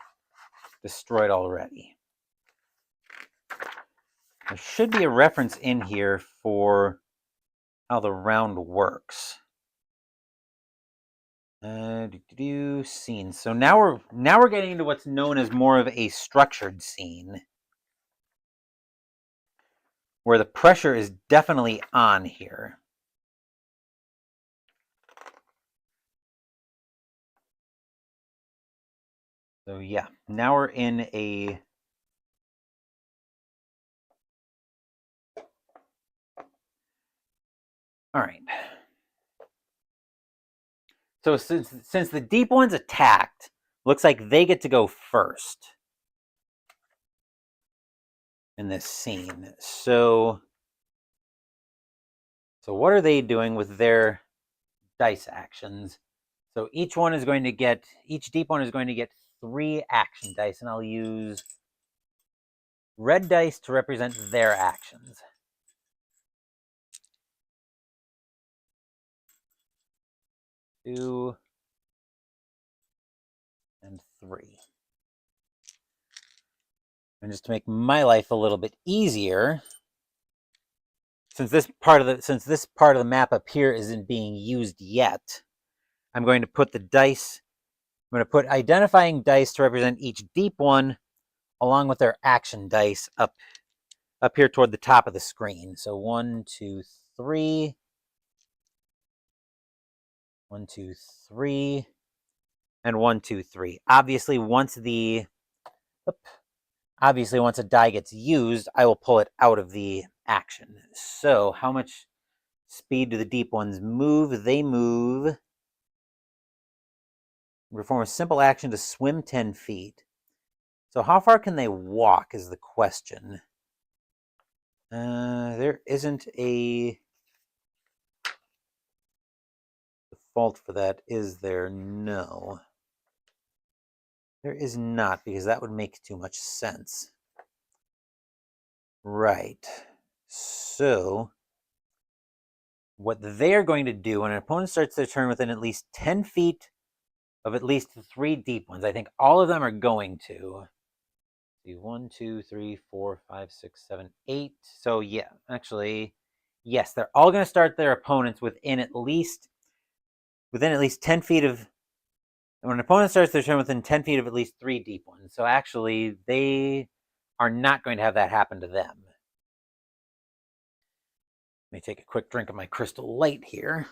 destroyed already. There should be a reference in here for how the round works. Scene. So now we're getting into what's known as more of a structured scene, where the pressure is definitely on here. So yeah, now we're in a... All right. So since the deep ones attacked, looks like they get to go first in this scene. So what are they doing with their dice actions? So each deep one is going to get 3 action dice, and I'll use red dice to represent their actions. Two and 3. And just to make my life a little bit easier, since this part of the map up here isn't being used yet, I'm going to put identifying dice to represent each deep one, along with their action dice up here toward the top of the screen. So 1, 2, 3. 1, 2, 3. And 1, 2, 3. Obviously, once a die gets used, I will pull it out of the action. So how much speed do the deep ones move? They move... Perform a simple action to swim 10 feet. So how far can they walk is the question. There isn't a default for that, is there? No. There is not, because that would make too much sense. Right. So what they're going to do when an opponent starts their turn within at least 10 feet of at least 3 deep ones, I think all of them are going to... 1, 2, 3, 4, 5, 6, 7, 8. So yeah, actually, yes, they're all going to start their opponents within at least 10 feet of... When an opponent starts their turn within 10 feet of at least 3 deep ones. So actually, they are not going to have that happen to them. Let me take a quick drink of my Crystal Light here.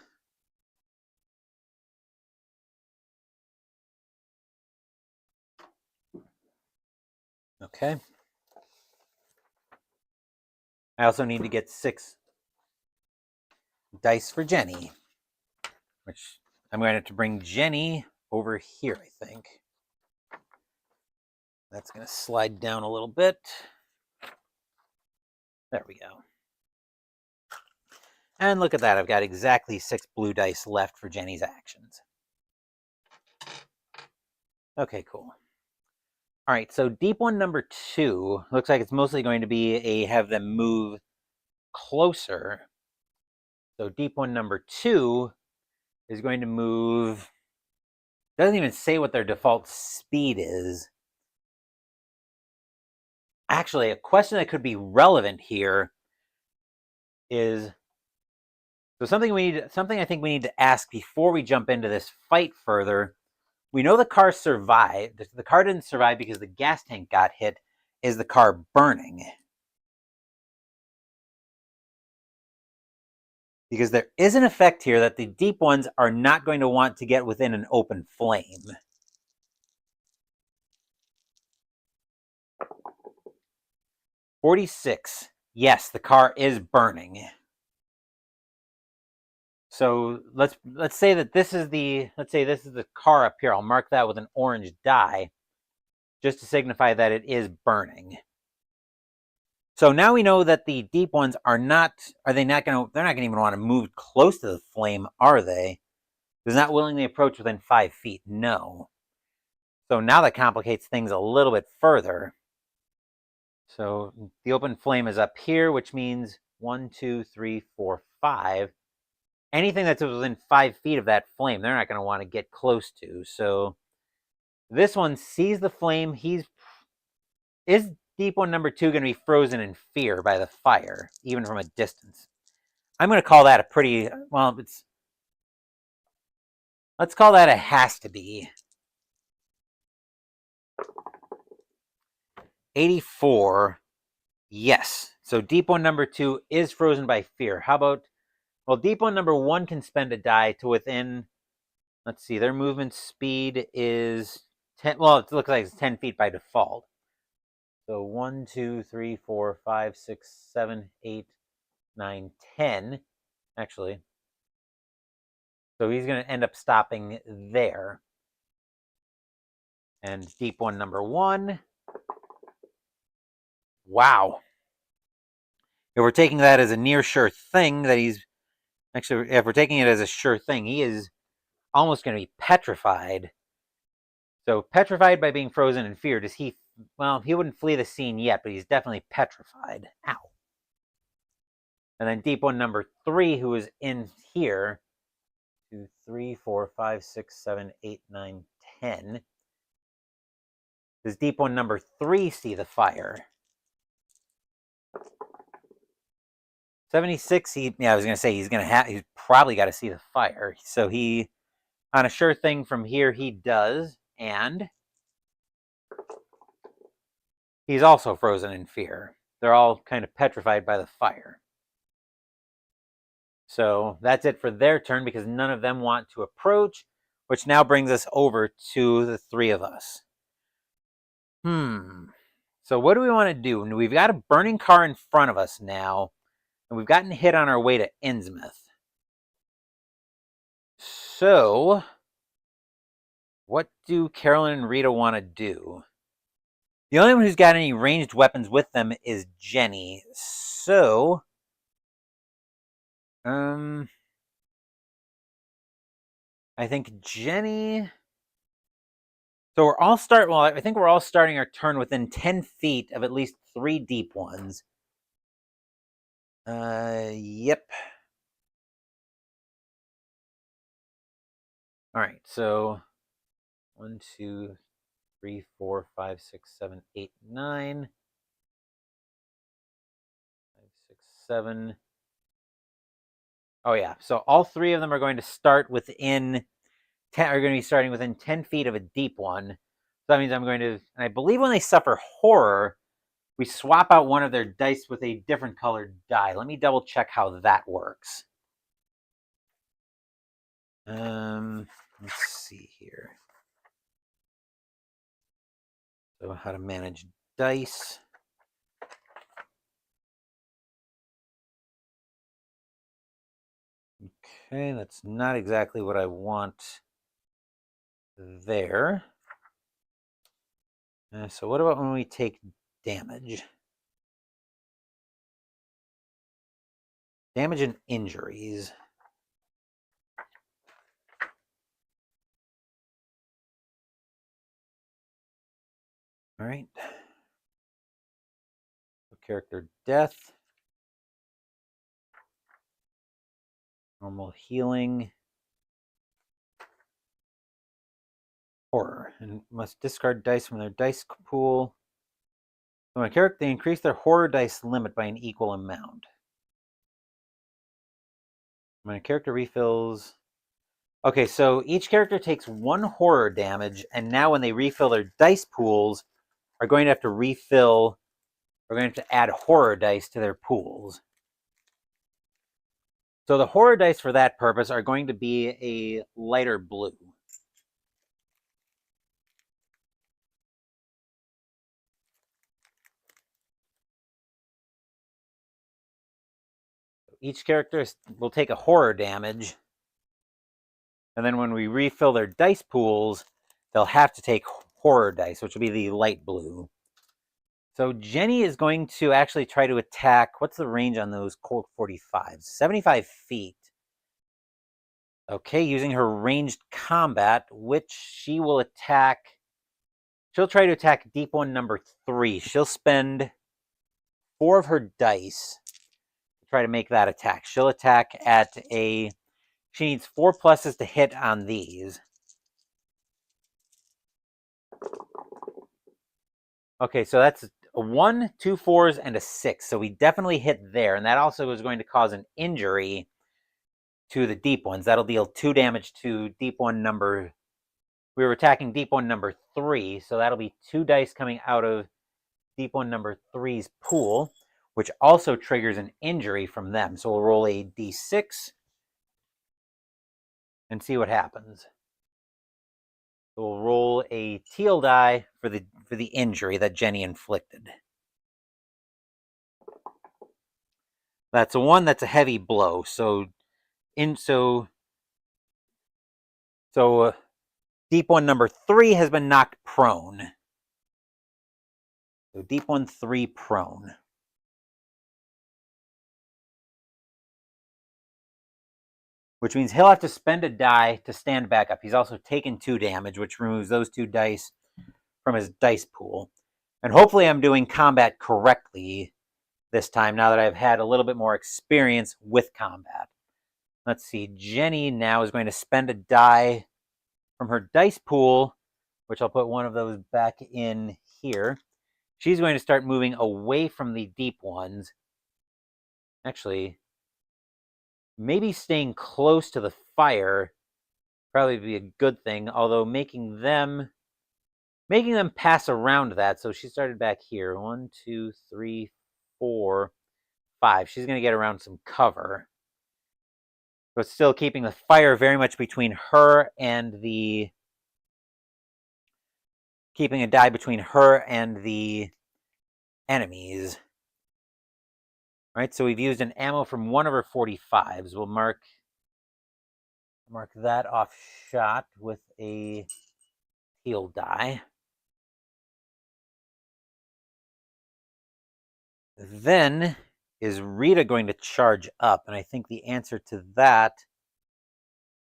Okay. I also need to get 6 dice for Jenny, which I'm going to have to bring Jenny over here, I think. That's going to slide down a little bit. There we go. And look at that, I've got exactly 6 blue dice left for Jenny's actions. Okay, cool. All right, so deep one number 2 looks like it's mostly going to be have them move closer. So deep one number 2 is going to move... Doesn't even say what their default speed is. actually, a question that could be relevant here is something I think we need to ask before we jump into this fight further. We know the car survived. The car didn't survive because the gas tank got hit. Is the car burning? Because there is an effect here that the deep ones are not going to want to get within an open flame. $46. Yes, the car is burning. So let's say that this is the car up here. I'll mark that with an orange dye just to signify that it is burning. So now we know that the deep ones they're not going to even want to move close to the flame, are they? They're not willingly approach within 5 feet. No. So now that complicates things a little bit further. So the open flame is up here, which means 1, 2, 3, 4, 5. Anything that's within 5 feet of that flame, they're not going to want to get close to. So this one sees the flame. Is deep one number 2 going to be frozen in fear by the fire, even from a distance? I'm going to call that a pretty, well, let's call that a has to be. 84. Yes. So deep one number 2 is frozen by fear. How about, well, deep one number 1 can spend a die to within, let's see, their movement speed is 10, well, it looks like it's 10 feet by default. So 1, 2, 3, 4, 5, 6, 7, 8, 9, 10, actually. So he's going to end up stopping there. And deep one number 1. Wow. If we're taking that as a near sure thing, that he's actually, if we're taking it as a sure thing, he is almost going to be petrified. So petrified by being frozen in fear. Does he? Well, he wouldn't flee the scene yet, but he's definitely petrified. Ow. And then deep one number 3, who is in here. 2, 3, 4, 5, 6, 7, 8, 9, 10. Does deep one number 3 see the fire? 76. I was gonna say he's probably got to see the fire. So he, on a sure thing from here, he does, and he's also frozen in fear. They're all kind of petrified by the fire. So that's it for their turn because none of them want to approach, which now brings us over to the 3 of us. So what do we want to do? We've got a burning car in front of us now, and we've gotten hit on our way to Innsmouth. So what do Carolyn and Rita want to do? The only one who's got any ranged weapons with them is Jenny. So I think Jenny. So I think we're all starting our turn within 10 feet of at least 3 deep ones. Yep. All right, so 1, 2, 3, 4, 5, 6, 7, 8, 9. 5, 6, 7. Oh yeah, so all 3 of them are going to start within 10, are going to be starting within 10 feet of a deep one. So that means I'm going to, and I believe when they suffer horror, we swap out one of their dice with a different colored die. Let me double check how that works. Let's see here. So how to manage dice. Okay, that's not exactly what I want there. So what about when we take damage? Damage and injuries. All right. Character death. Normal healing. Horror. And must discard dice from their dice pool. So when a character, they increase their horror dice limit by an equal amount. When a character refills... Okay, so each character takes 1 horror damage, and now when they refill their dice pools, are going to have to refill... We're going to have to add horror dice to their pools. So the horror dice for that purpose are going to be a lighter blue. Each character will take a horror damage, and then when we refill their dice pools, they'll have to take horror dice, which will be the light blue. So Jenny is going to actually try to attack... What's the range on those Colt 45s? 75 feet. Okay, using her ranged combat, which she will attack... She'll try to attack deep one number 3. She'll spend 4 of her dice to try to make that attack. She'll attack at a... She needs 4 pluses to hit on these. Okay, so that's a 1, 2 4s, and a 6. So we definitely hit there. And that also is going to cause an injury to the deep ones. That'll deal 2 damage to deep one number... We were attacking deep one number 3. So that'll be 2 dice coming out of deep one number 3's pool, which also triggers an injury from them. So we'll roll a d6 and see what happens. So we'll roll a teal die for the injury that Jenny inflicted. That's a 1. That's a heavy blow. So deep one number 3 has been knocked prone. So deep one 3 prone. Which means he'll have to spend a die to stand back up. He's also taken 2 damage, which removes those 2 dice from his dice pool. And hopefully I'm doing combat correctly this time, now that I've had a little bit more experience with combat. Let's see, Jenny now is going to spend a die from her dice pool, which I'll put one of those back in here. She's going to start moving away from the deep ones. Actually, maybe staying close to the fire probably be a good thing, although making them pass around that. So she started back here. 1, 2, 3, 4, 5. She's going to get around some cover. But still keeping the fire very much between her and the... Keeping a die between her and the enemies. All right, so we've used an ammo from one of her 45s. We'll mark that off shot with a teal die. Then is Rita going to charge up? And I think the answer to that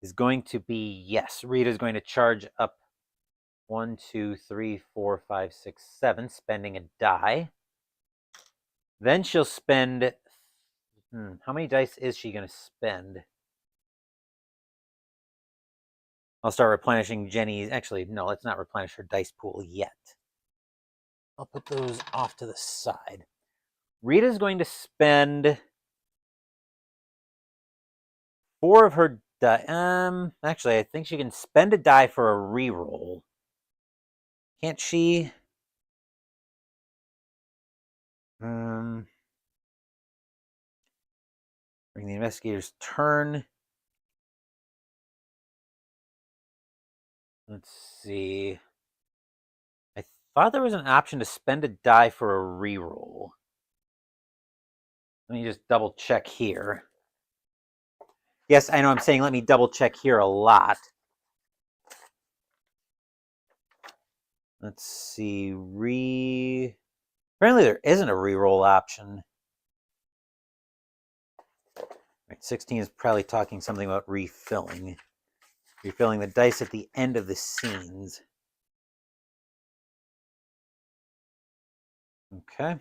is going to be yes. Rita's going to charge up 1, 2, 3, 4, 5, 6, 7, spending a die. Then she'll spend... how many dice is she going to spend? I'll start replenishing Jenny's... Actually, no, let's not replenish her dice pool yet. I'll put those off to the side. Rita's going to spend 4 of her die. Actually, I think she can spend a die for a reroll. Can't she? During the investigator's turn. Let's see. I thought there was an option to spend a die for a reroll. Let me just double check here. Yes, I know I'm saying let me double check here a lot. Let's see. Apparently there isn't a reroll option. Right, 16 is probably talking something about refilling. Refilling the dice at the end of the scenes. Okay.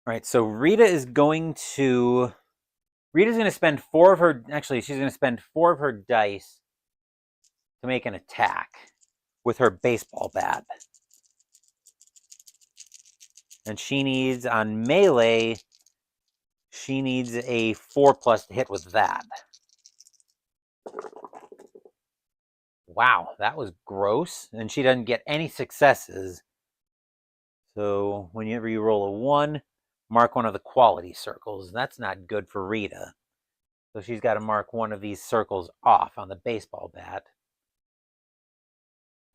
All right, so Rita's going to spend 4 of her... Actually, she's going to spend 4 of her dice to make an attack with her baseball bat. And she needs, on melee, she needs a 4+ to hit with that. Wow, that was gross. And she doesn't get any successes. So whenever you roll a 1, mark one of the quality circles. That's not good for Rita. So she's got to mark one of these circles off on the baseball bat.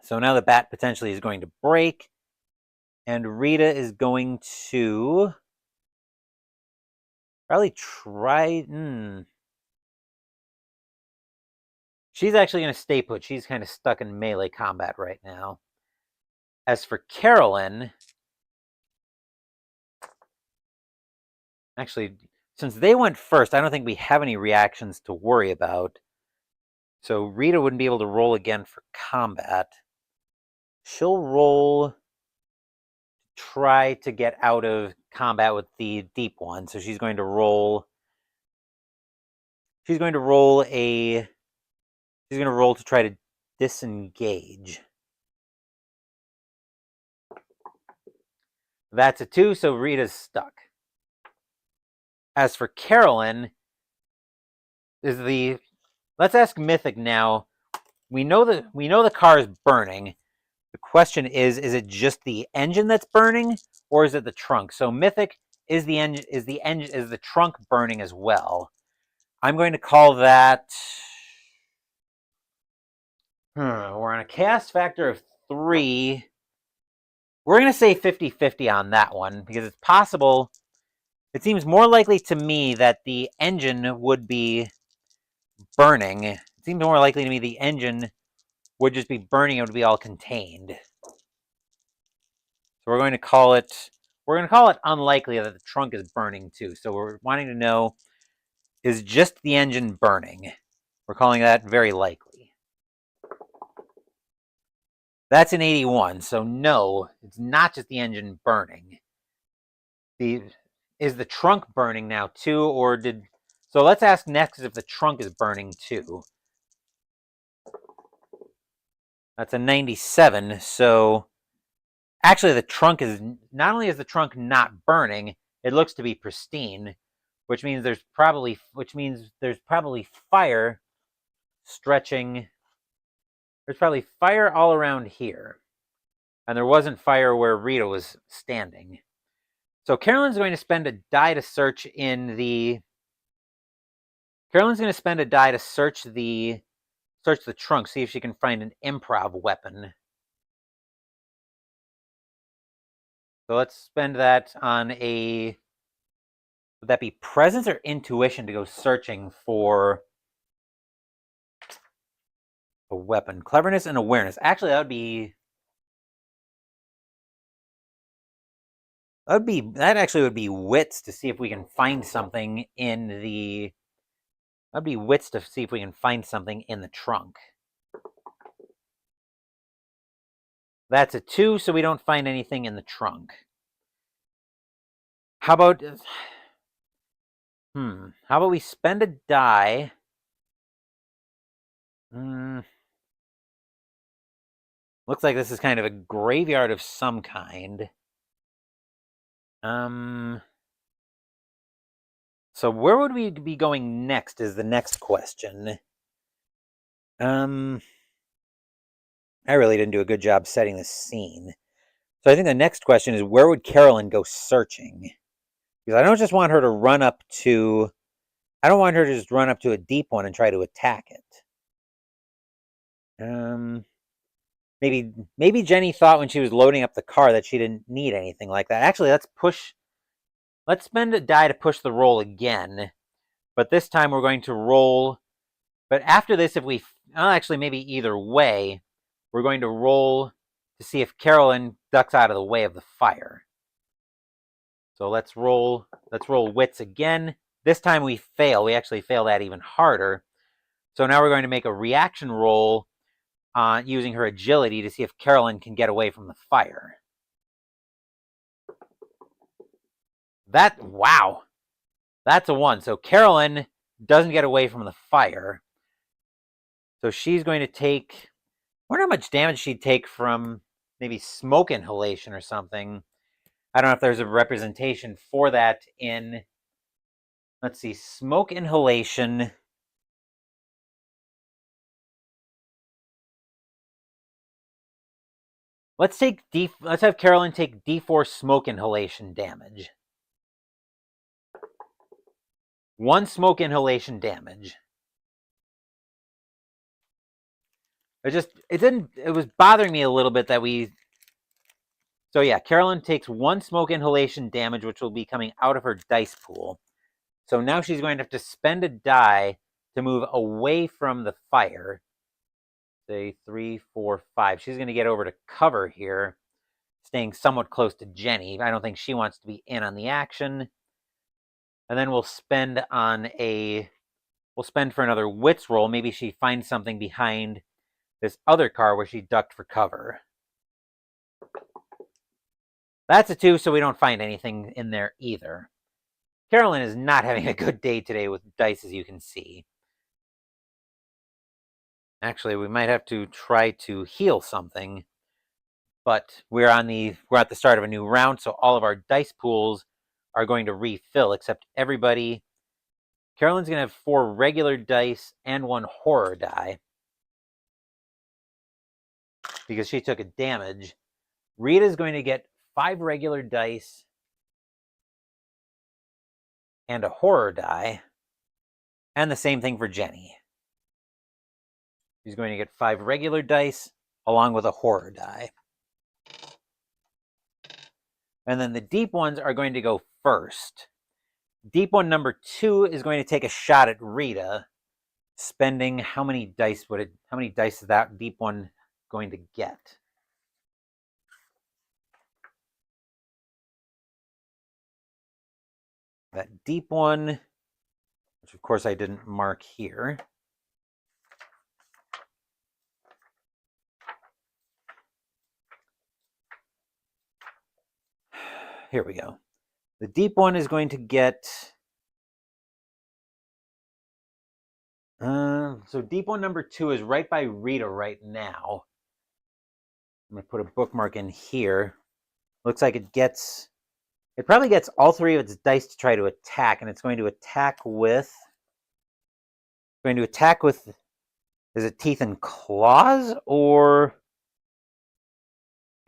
So now the bat potentially is going to break. And Rita is going to probably try... She's actually going to stay put. She's kind of stuck in melee combat right now. As for Carolyn... Actually, since they went first, I don't think we have any reactions to worry about. So Rita wouldn't be able to roll again for combat. She'll roll... try to get out of combat with the deep one. So she's going to roll... She's going to roll to try to disengage. That's a 2, so Rita's stuck. As for Carolyn, let's ask Mythic now. We know the car is burning. The question is it just the engine that's burning, or is it the trunk? So Mythic, is the trunk burning as well? I'm going to call that... We're on a chaos factor of 3. We're going to say 50-50 on that one, because it's possible... It seems more likely to me that the engine would be burning. It seems more likely to me the engine would just be burning. It would be all contained. So we're going to call it unlikely that the trunk is burning too. So we're wanting to know, is just the engine burning? We're calling that very likely. That's an 81. So no, it's not just the engine burning. Is the trunk burning now too, or did... So let's ask next if the trunk is burning too. That's a 97, so... Actually, the trunk is... Not only is the trunk not burning, it looks to be pristine, which means there's probably fire stretching... There's probably fire all around here. And there wasn't fire where Rita was standing. So Carolyn's going to spend a die to search the trunk, see if she can find an improv weapon. So let's spend that on would that be presence or intuition to go searching for a weapon? Cleverness and awareness. Actually, that actually would be wits to see if we can find something in the... That'd be wits to see if we can find something in the trunk. That's a 2, so we don't find anything in the trunk. How about... How about we spend a die... Looks like this is kind of a graveyard of some kind. So where would we be going next is the next question. I really didn't do a good job setting the scene. So I think the next question is, where would Carolyn go searching? Because I don't just want her to run up to... I don't want her to just run up to a deep one and try to attack it. Maybe Jenny thought when she was loading up the car that she didn't need anything like that. Actually, let's spend a die to push the roll again. But this time we're going to roll... But after this, if we... actually, maybe either way, we're going to roll to see if Carolyn ducks out of the way of the fire. So let's roll wits again. This time we fail. We actually fail that even harder. So now we're going to make a reaction roll using her agility to see if Carolyn can get away from the fire. Wow. That's a 1. So Carolyn doesn't get away from the fire. So she's going to take... I wonder how much damage she'd take from maybe smoke inhalation or something. I don't know if there's a representation for that in, let's see, smoke inhalation. Let's have Carolyn take D4 smoke inhalation damage. 1 smoke inhalation damage. It was bothering me a little bit that so yeah, Carolyn takes 1 smoke inhalation damage, which will be coming out of her dice pool. So now she's going to have to spend a die to move away from the fire. Say 3, 4, 5. She's going to get over to cover here, staying somewhat close to Jenny. I don't think she wants to be in on the action. And then we'll spend for another wits roll. Maybe she finds something behind this other car where she ducked for cover. That's a 2, so we don't find anything in there either. Carolyn is not having a good day today with dice, as you can see. Actually, we might have to try to heal something, but we're at the start of a new round, so all of our dice pools are going to refill, except everybody. Carolyn's going to have 4 regular dice and 1 horror die because she took a damage. Rita's going to get 5 regular dice and a horror die, and the same thing for Jenny. She's going to get 5 regular dice along with a horror die. And then the deep ones are going to go first. Deep one number 2 is going to take a shot at Rita, spending how many dice is that deep one going to get? That deep one, which of course I didn't mark here. Here we go. The deep one is going to get... so deep one number 2 is right by Rita right now. I'm going to put a bookmark in here. Looks like it probably gets all 3 of its dice to try to attack, and it's going to attack with... Is it teeth and claws, or...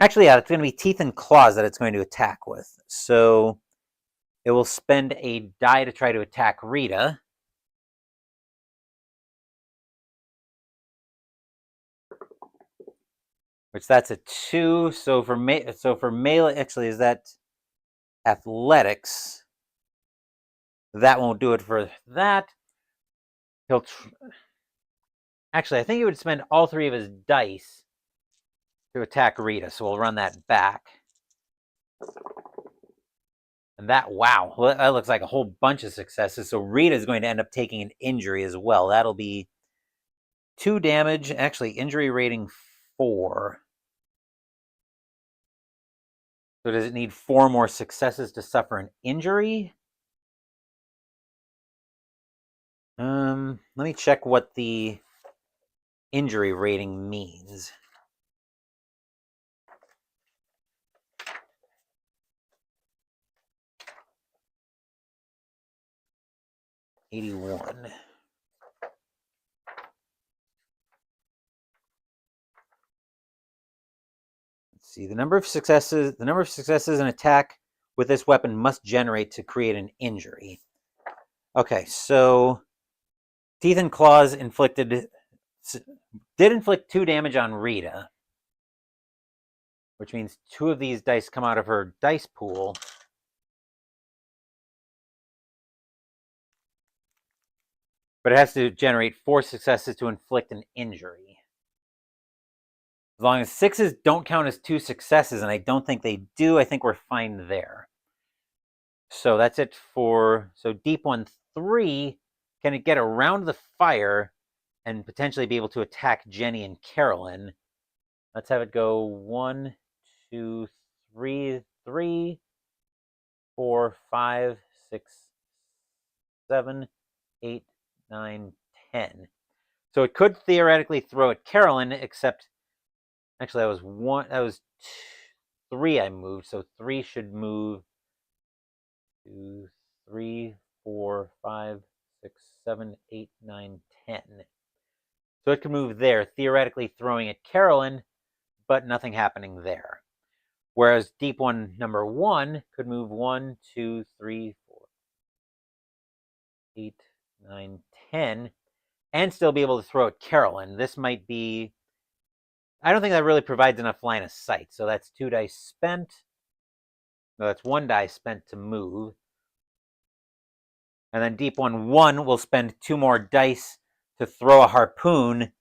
Actually, yeah, it's going to be teeth and claws that it's going to attack with. So it will spend a die to try to attack Rita. Which that's a 2. So for melee, actually, is that athletics? That won't do it for that. Actually, I think he would spend all 3 of his dice to attack Rita, so we'll run that back. And wow, that looks like a whole bunch of successes. So Rita is going to end up taking an injury as well. That'll be 2 damage, actually injury rating 4. So does it need 4 more successes to suffer an injury? Let me check what the injury rating means. 81. Let's see, the number of successes an attack with this weapon must generate to create an injury. Okay, so teeth and claws did inflict 2 damage on Rita, which means 2 of these dice come out of her dice pool. But it has to generate 4 successes to inflict an injury. As long as 6s don't count as 2 successes, and I don't think they do, I think we're fine there. So that's it for... So deep one 3, can it get around the fire and potentially be able to attack Jenny and Carolyn? Let's have it go 1, 2, 3, 3, 4, 5, 6, 7, 8, 9, 10. So it could theoretically throw at Carolyn, except actually that was 3 I moved, so 3 should move 2, 3, 4, 5, 6, 7, 8, 9, 10. So it could move there, theoretically throwing at Carolyn, but nothing happening there. Whereas deep one number 1 could move 1, 2, 3, 4, 8, 9, 10, and still be able to throw at Carolyn. This might be... I don't think that really provides enough line of sight. So that's 2 dice spent. No, that's 1 die spent to move. And then deep one 1 will spend 2 more dice to throw a harpoon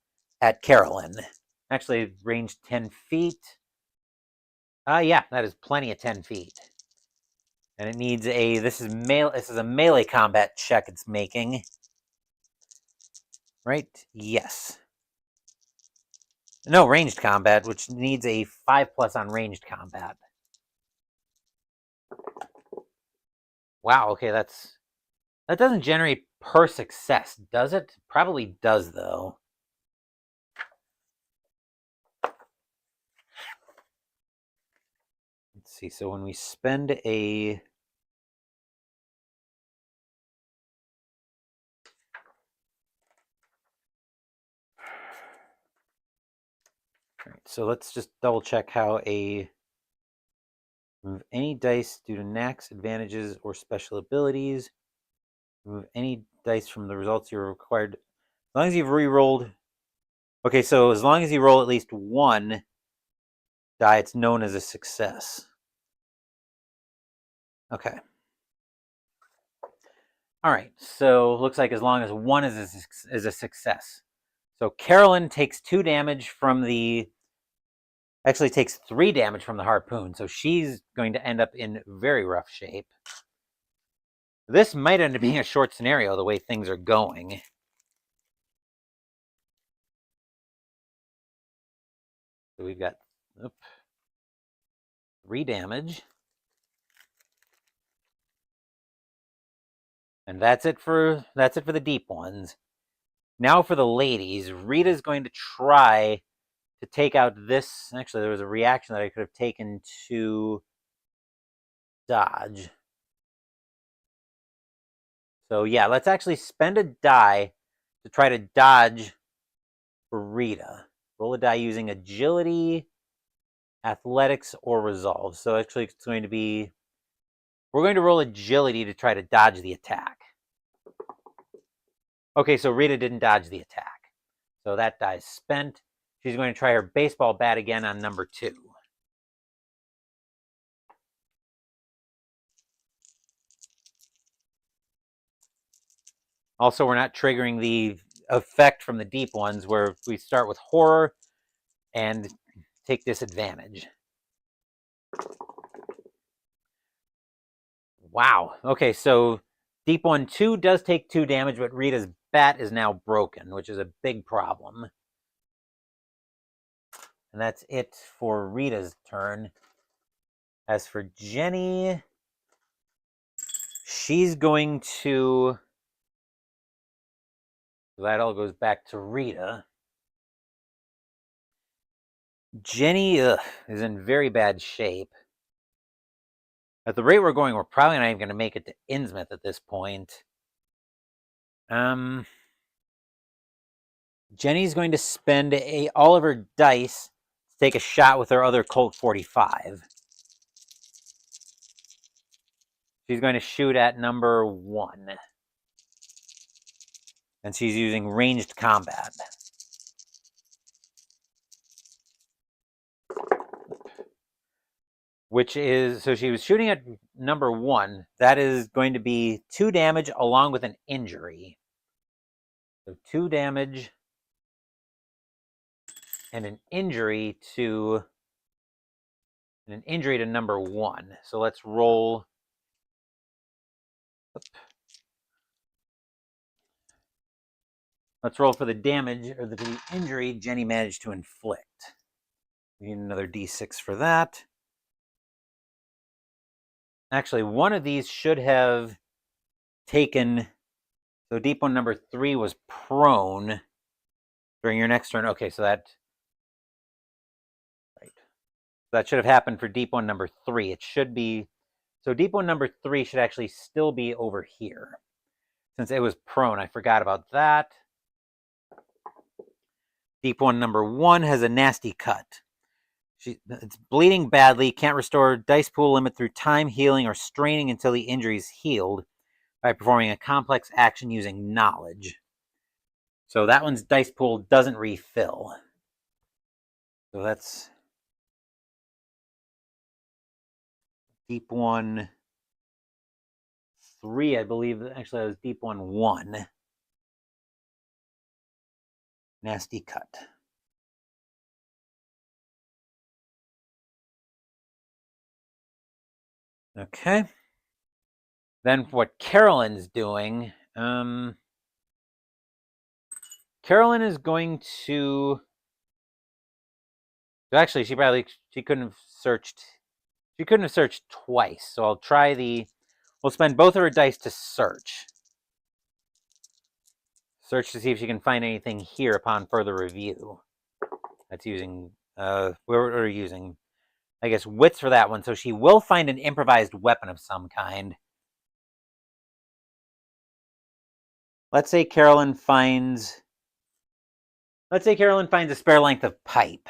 at Carolyn. Actually, range 10 feet. Yeah, that is plenty of 10 feet. And it needs a... This is a melee combat check it's making. Right? Yes. No, ranged combat, which needs a 5+ on ranged combat. Wow, okay, that doesn't generate per success, does it? Probably does, though. Let's see, so when we spend a... All right, so let's just double check how a... Remove any dice due to knacks, advantages, or special abilities. Remove any dice from the results you're required. As long as you've re-rolled... Okay, so as long as you roll at least 1 die, it's known as a success. Okay. All right, so looks like as long as 1 is a success. So Carolyn takes 2 damage from the... Actually takes 3 damage from the harpoon, so she's going to end up in very rough shape. This might end up being a short scenario the way things are going. So we've got 3 damage. And that's it for the deep ones. Now for the ladies, Rita's going to try to take out this. Actually, there was a reaction that I could have taken to dodge. So yeah, let's actually spend a die to try to dodge for Rita. Roll a die using agility, athletics, or resolve. So actually it's going to be... We're going to roll agility to try to dodge the attack. Okay, so Rita didn't dodge the attack. So that die's spent. She's going to try her baseball bat again on number 2. Also, we're not triggering the effect from the deep ones where we start with horror and take disadvantage. Wow. Okay, so deep one 2 does take 2 damage, but Rita's bat is now broken, which is a big problem. And that's it for Rita's turn. As for Jenny, she's going to... That all goes back to Rita. Jenny is in very bad shape. At the rate we're going, we're probably not even going to make it to Innsmouth at this point. Jenny's going to spend all of her dice to take a shot with her other Colt 45. She's going to shoot at number 1. And she's using ranged combat. Which is, so she was shooting at number 1. That is going to be 2 damage along with an injury. So 2 damage and an injury to number 1. So let's roll. Let's roll for the damage or the injury Jenny managed to inflict. We need another d6 for that. Actually, one of these should have taken... So deep one number 3 was prone during your next turn. Okay, so that... Right. That should have happened for deep one number 3. It should be, so deep one number 3 should actually still be over here. Since it was prone, I forgot about that. Deep one number 1 has a nasty cut. It's bleeding badly, can't restore dice pool limit through time, healing, or straining until the injury is healed by performing a complex action using knowledge. So that one's dice pool doesn't refill. So that's deep one 3, I believe. Actually, that was deep one 1. Nasty cut. Okay. Then what Carolyn's doing, Carolyn is going to, actually she couldn't have searched twice. So I'll try we'll spend both of her dice to search. Search to see if she can find anything here upon further review. That's using, we're using, I guess, wits for that one. So she will find an improvised weapon of some kind. Let's say Carolyn finds a spare length of pipe.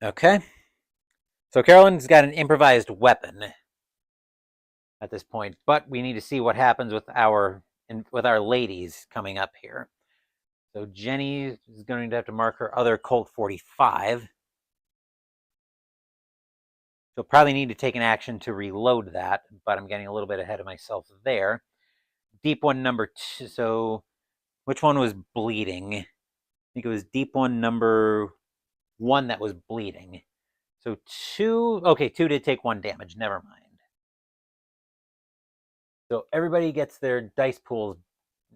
Okay. So Carolyn's got an improvised weapon at this point, but we need to see what happens with our ladies coming up here. So Jenny is going to have to mark her other Colt 45. She'll probably need to take an action to reload that, but I'm getting a little bit ahead of myself there. Deep one number 2. So which one was bleeding? I think it was deep one number 1 that was bleeding. So 2, okay, 2 did take 1 damage, never mind. So everybody gets their dice pools,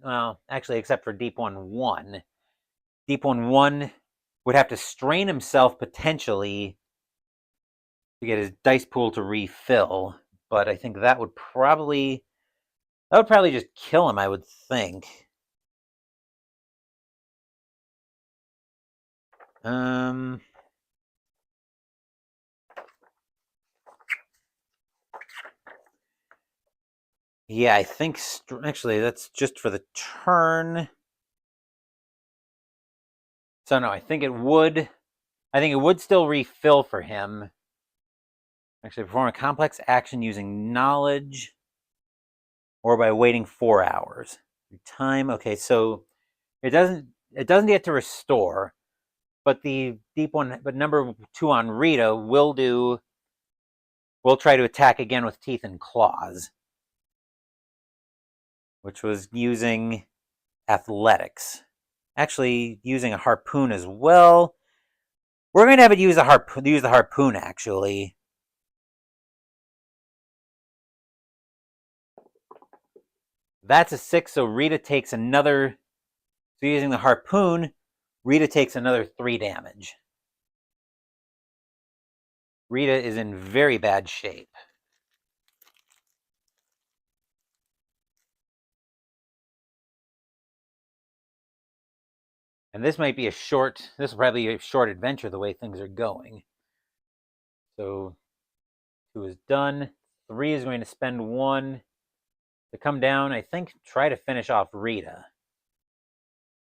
well, actually, except for deep one 1. Deep one 1 would have to strain himself potentially to get his dice pool to refill, but I think that would probably just kill him, I would think. Yeah, I think actually that's just for the turn. So no, I think it would still refill for him. Actually, perform a complex action using knowledge or by waiting 4 hours. Time, okay, so it doesn't get to restore, but the deep one, but number 2 on Rita will try to attack again with teeth and claws, which was using athletics. Actually, using a harpoon as well. We're going to have it use the harpoon, actually. That's a 6, so Rita takes another. So using the harpoon, Rita takes another 3 damage. Rita is in very bad shape. And this might be this will probably be a short adventure the way things are going. So 2 is done. 3 is going to spend 1 to come down, I think, try to finish off Rita.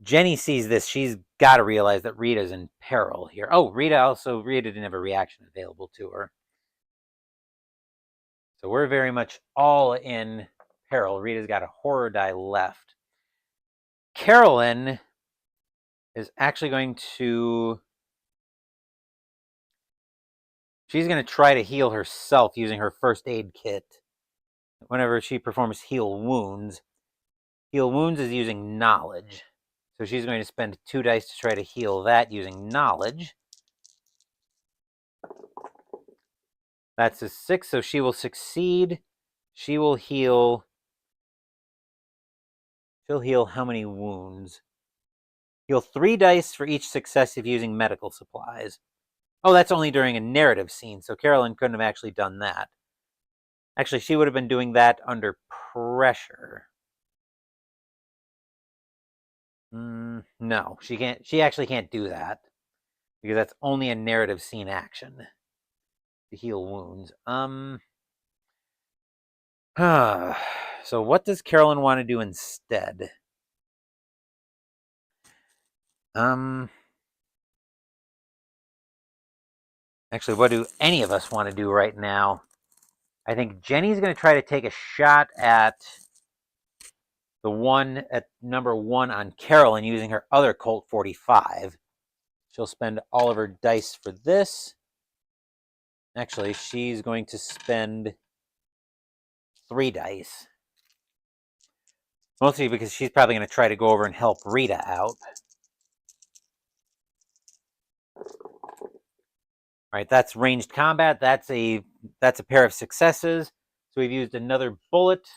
Jenny sees this. She's got to realize that Rita's in peril here. Oh, Rita didn't have a reaction available to her. So we're very much all in peril. Rita's got a horror die left. Carolyn is actually going to... She's going to try to heal herself using her first aid kit. Whenever she performs heal wounds. Heal wounds is using knowledge. So she's going to spend 2 dice to try to heal that using knowledge. That's a 6, so she will succeed. She will heal... She'll heal how many wounds? Heal 3 dice for each successive using medical supplies. Oh, that's only during a narrative scene, so Carolyn couldn't have actually done that. Actually, she would have been doing that under pressure. No, she can't. She actually can't do that because that's only a narrative scene action to heal wounds. So what does Carolyn want to do instead? Actually, what do any of us want to do right now? I think Jenny's going to try to take a shot at the one at number 1 on Carolyn using her other Colt 45. She'll spend all of her dice for this. Actually, she's going to spend 3 dice. Mostly because she's probably going to try to go over and help Rita out. All right, that's ranged combat. That's a pair of successes. So we've used another bullet.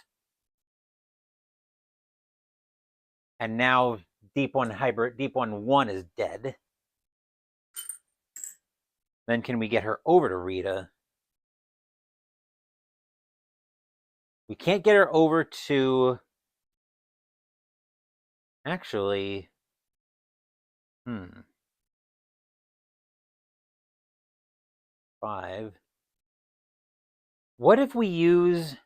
And now Deep One 1 is dead. Then can we get her over to Rita? We can't get her over to... Actually... 5. What if we use...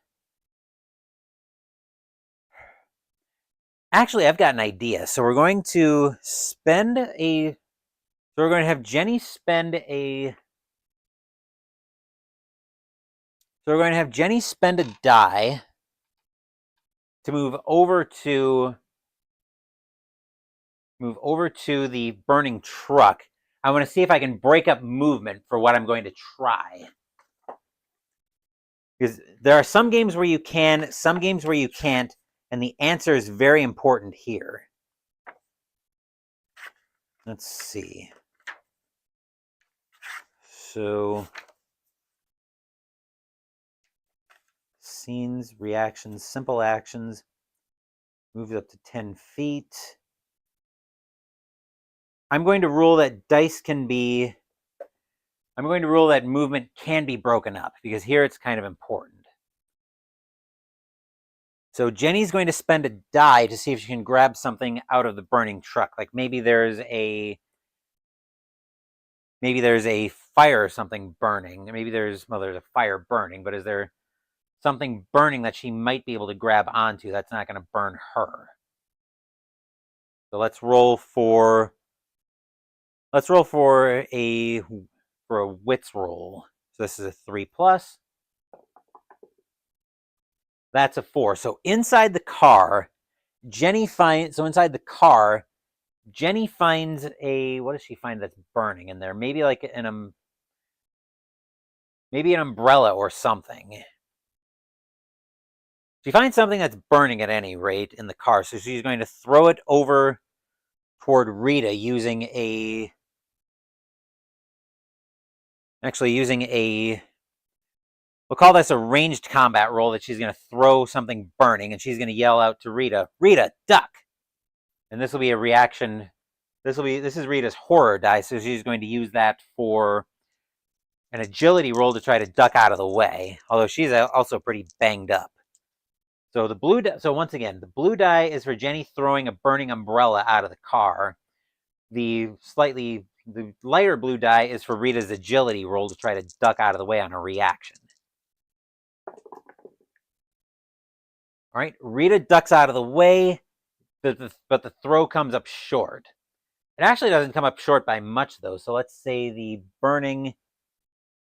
Actually, I've got an idea. So we're going to spend a... So we're going to have Jenny spend a... So we're going to have Jenny spend a die to move over to the burning truck. I want to see if I can break up movement for what I'm going to try. Because there are some games where you can, some games where you can't, and the answer is very important here. Let's see. So, scenes, reactions, simple actions, moves up to 10 feet. I'm going to rule that I'm going to rule that movement can be broken up, because here it's kind of important. So Jenny's going to spend a die to see if she can grab something out of the burning truck. Like maybe there's a fire or something burning. Maybe there's a fire burning, but is there something burning that she might be able to grab onto that's not going to burn her? So let's roll for a wits roll. So this is a 3+. That's a 4. So inside the car, Jenny finds a, what does she find that's burning in there? Maybe like an umbrella or something. She finds something that's burning at any rate in the car, so she's going to throw it over toward Rita using a we'll call this a ranged combat roll, that she's going to throw something burning, and she's going to yell out to Rita, "Rita, duck!" And this will be a reaction. This is Rita's horror die, so she's going to use that for an agility roll to try to duck out of the way, although she's also pretty banged up. So once again, the blue die is for Jenny throwing a burning umbrella out of the car. The lighter blue die is for Rita's agility roll to try to duck out of the way on a reaction. All right, Rita ducks out of the way, but the throw comes up short. It actually doesn't come up short by much, though. So let's say the burning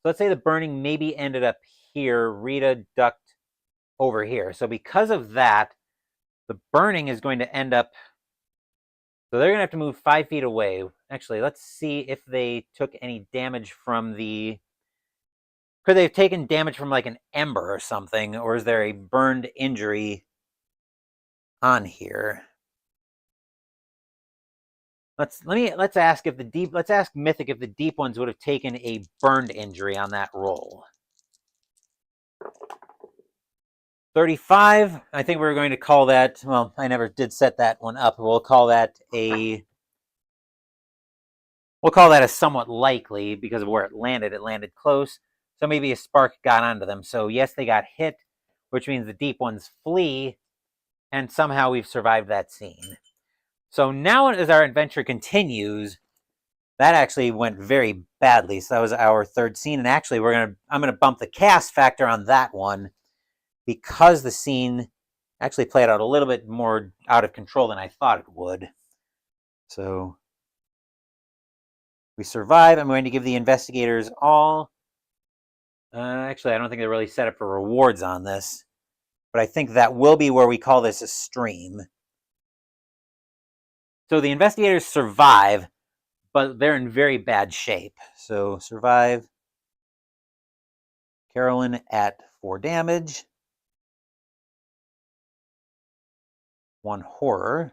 maybe ended up here. Rita ducked over here. So because of that, the burning is going to end up... So they're going to have to move 5 feet away. Actually, let's see if they took any damage from the... Could they have taken damage from like an ember or something? Or is there a burned injury on here? Let's ask Mythic if the deep ones would have taken a burned injury on that roll. 35. I think we're going to call that, well, I never did set that one up. We'll call that a somewhat likely, because of where it landed. It landed close. So maybe a spark got onto them. So yes, they got hit, which means the deep ones flee, and somehow we've survived that scene. So now as our adventure continues, that actually went very badly. So that was our third scene. And actually I'm gonna bump the cast factor on that one because the scene actually played out a little bit more out of control than I thought it would. So we survive. I'm going to give the investigators all... actually, I don't think they're really set up for rewards on this, but I think that will be where we call this a stream. So the investigators survive, but they're in very bad shape. So survive. Carolyn at 4 damage. 1 horror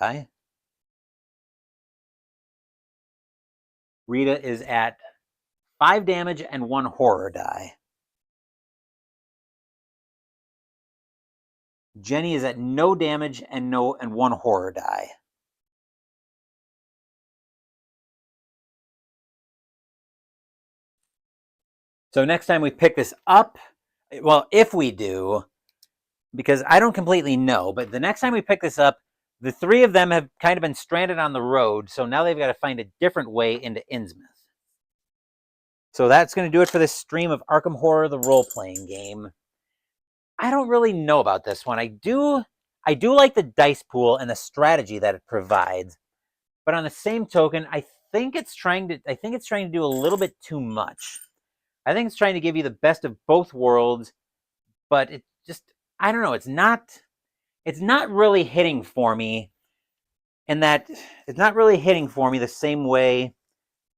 die. Rita is at 5 damage and 1 horror die. Jenny is at no damage and 1 horror die. So next time we pick this up, well, if we do, because I don't completely know, but the next time we pick this up, the 3 of them have kind of been stranded on the road, so now they've got to find a different way into Innsmouth. So that's going to do it for this stream of Arkham Horror, the role-playing game. I don't really know about this one. I do like the dice pool and the strategy that it provides, but on the same token, I think it's trying to do a little bit too much. I think it's trying to give you the best of both worlds, but it just, I don't know, it's not really hitting for me, in that it's not really hitting for me the same way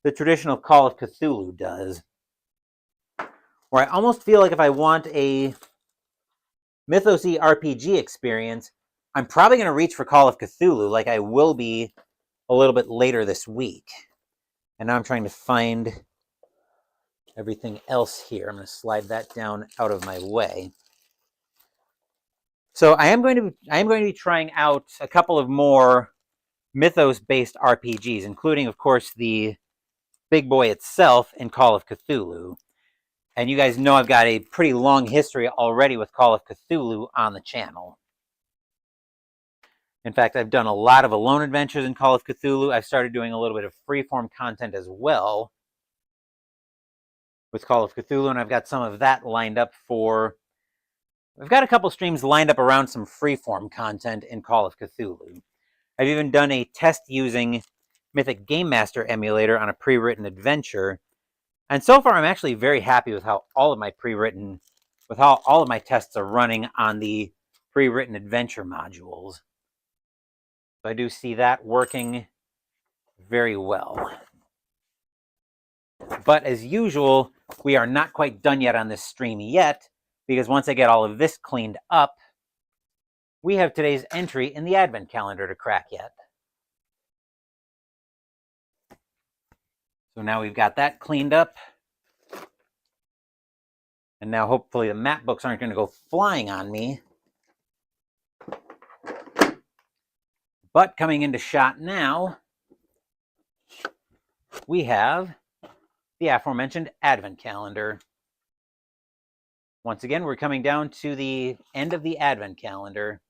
the traditional Call of Cthulhu does, where I almost feel like if I want a Mythos-y RPG experience, I'm probably going to reach for Call of Cthulhu, like I will be a little bit later this week. And now I'm trying to find everything else here. I'm going to slide that down out of my way. So I am going to be trying out a couple of more Mythos-based RPGs, including, of course, the big boy itself in Call of Cthulhu. And you guys know I've got a pretty long history already with Call of Cthulhu on the channel. In fact, I've done a lot of alone adventures in Call of Cthulhu. I've started doing a little bit of freeform content as well with Call of Cthulhu, and I've got some of that lined up for... I've got a couple streams lined up around some freeform content in Call of Cthulhu. I've even done a test using Mythic Game Master emulator on a pre-written adventure. And so far, I'm actually very happy with how all of my tests are running on the pre-written adventure modules. So I do see that working very well. But as usual, we are not quite done yet on this stream yet, because once I get all of this cleaned up, we have today's entry in the advent calendar to crack yet. So now we've got that cleaned up. And now hopefully the map books aren't going to go flying on me. But coming into shot now, we have the aforementioned advent calendar. Once again, we're coming down to the end of the advent calendar.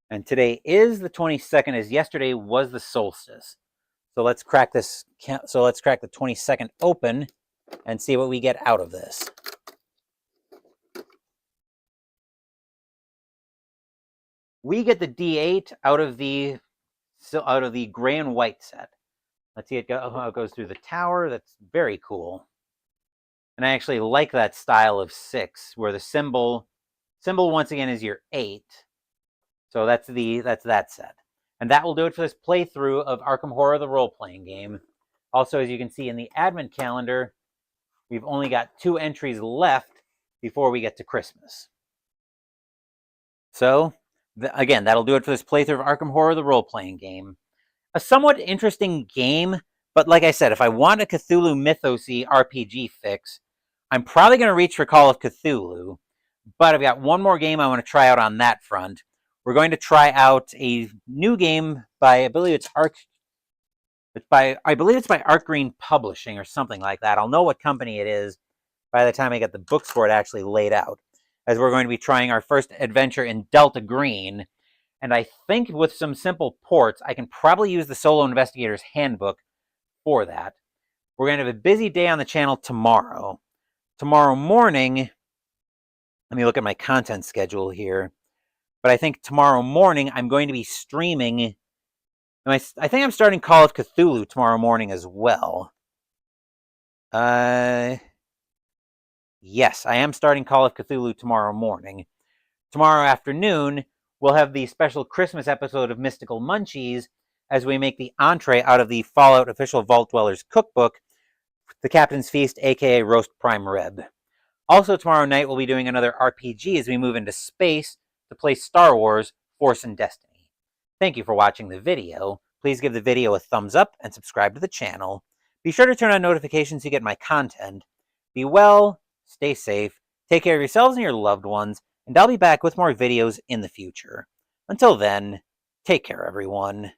And today is the 22nd, as yesterday was the solstice. So let's crack this. So let's crack the 22nd open and see what we get out of this. We get the D8 out of the gray and white set. Let's see how it goes through the tower. That's very cool. And I actually like that style of 6, where the symbol once again is your 8. So that's that set. And that will do it for this playthrough of Arkham Horror, the role-playing game. Also, as you can see in the advent calendar, we've only got 2 entries left before we get to Christmas. So, again, that'll do it for this playthrough of Arkham Horror, the role-playing game. A somewhat interesting game, but like I said, if I want a Cthulhu Mythos-y RPG fix, I'm probably going to reach for Call of Cthulhu, but I've got one more game I want to try out on that front. We're going to try out a new game by, I believe it's by Arc Green Publishing or something like that. I'll know what company it is by the time I get the books for it actually laid out, as we're going to be trying our first adventure in Delta Green. And I think with some simple ports, I can probably use the Solo Investigator's Handbook for that. We're going to have a busy day on the channel tomorrow. Tomorrow morning, let me look at my content schedule here. But I think tomorrow morning I'm going to be streaming. I think I'm starting Call of Cthulhu tomorrow morning as well. Yes, I am starting Call of Cthulhu tomorrow morning. Tomorrow afternoon, we'll have the special Christmas episode of Mystical Munchies as we make the entree out of the Fallout Official Vault Dwellers Cookbook, The Captain's Feast, aka Roast Prime Rib. Also tomorrow night, we'll be doing another RPG as we move into space to play Star Wars Force and Destiny. Thank you for watching the video. Please give the video a thumbs up and subscribe to the channel. Be sure to turn on notifications so you get my content. Be well, stay safe, take care of yourselves and your loved ones, and I'll be back with more videos in the future. Until then, take care, everyone.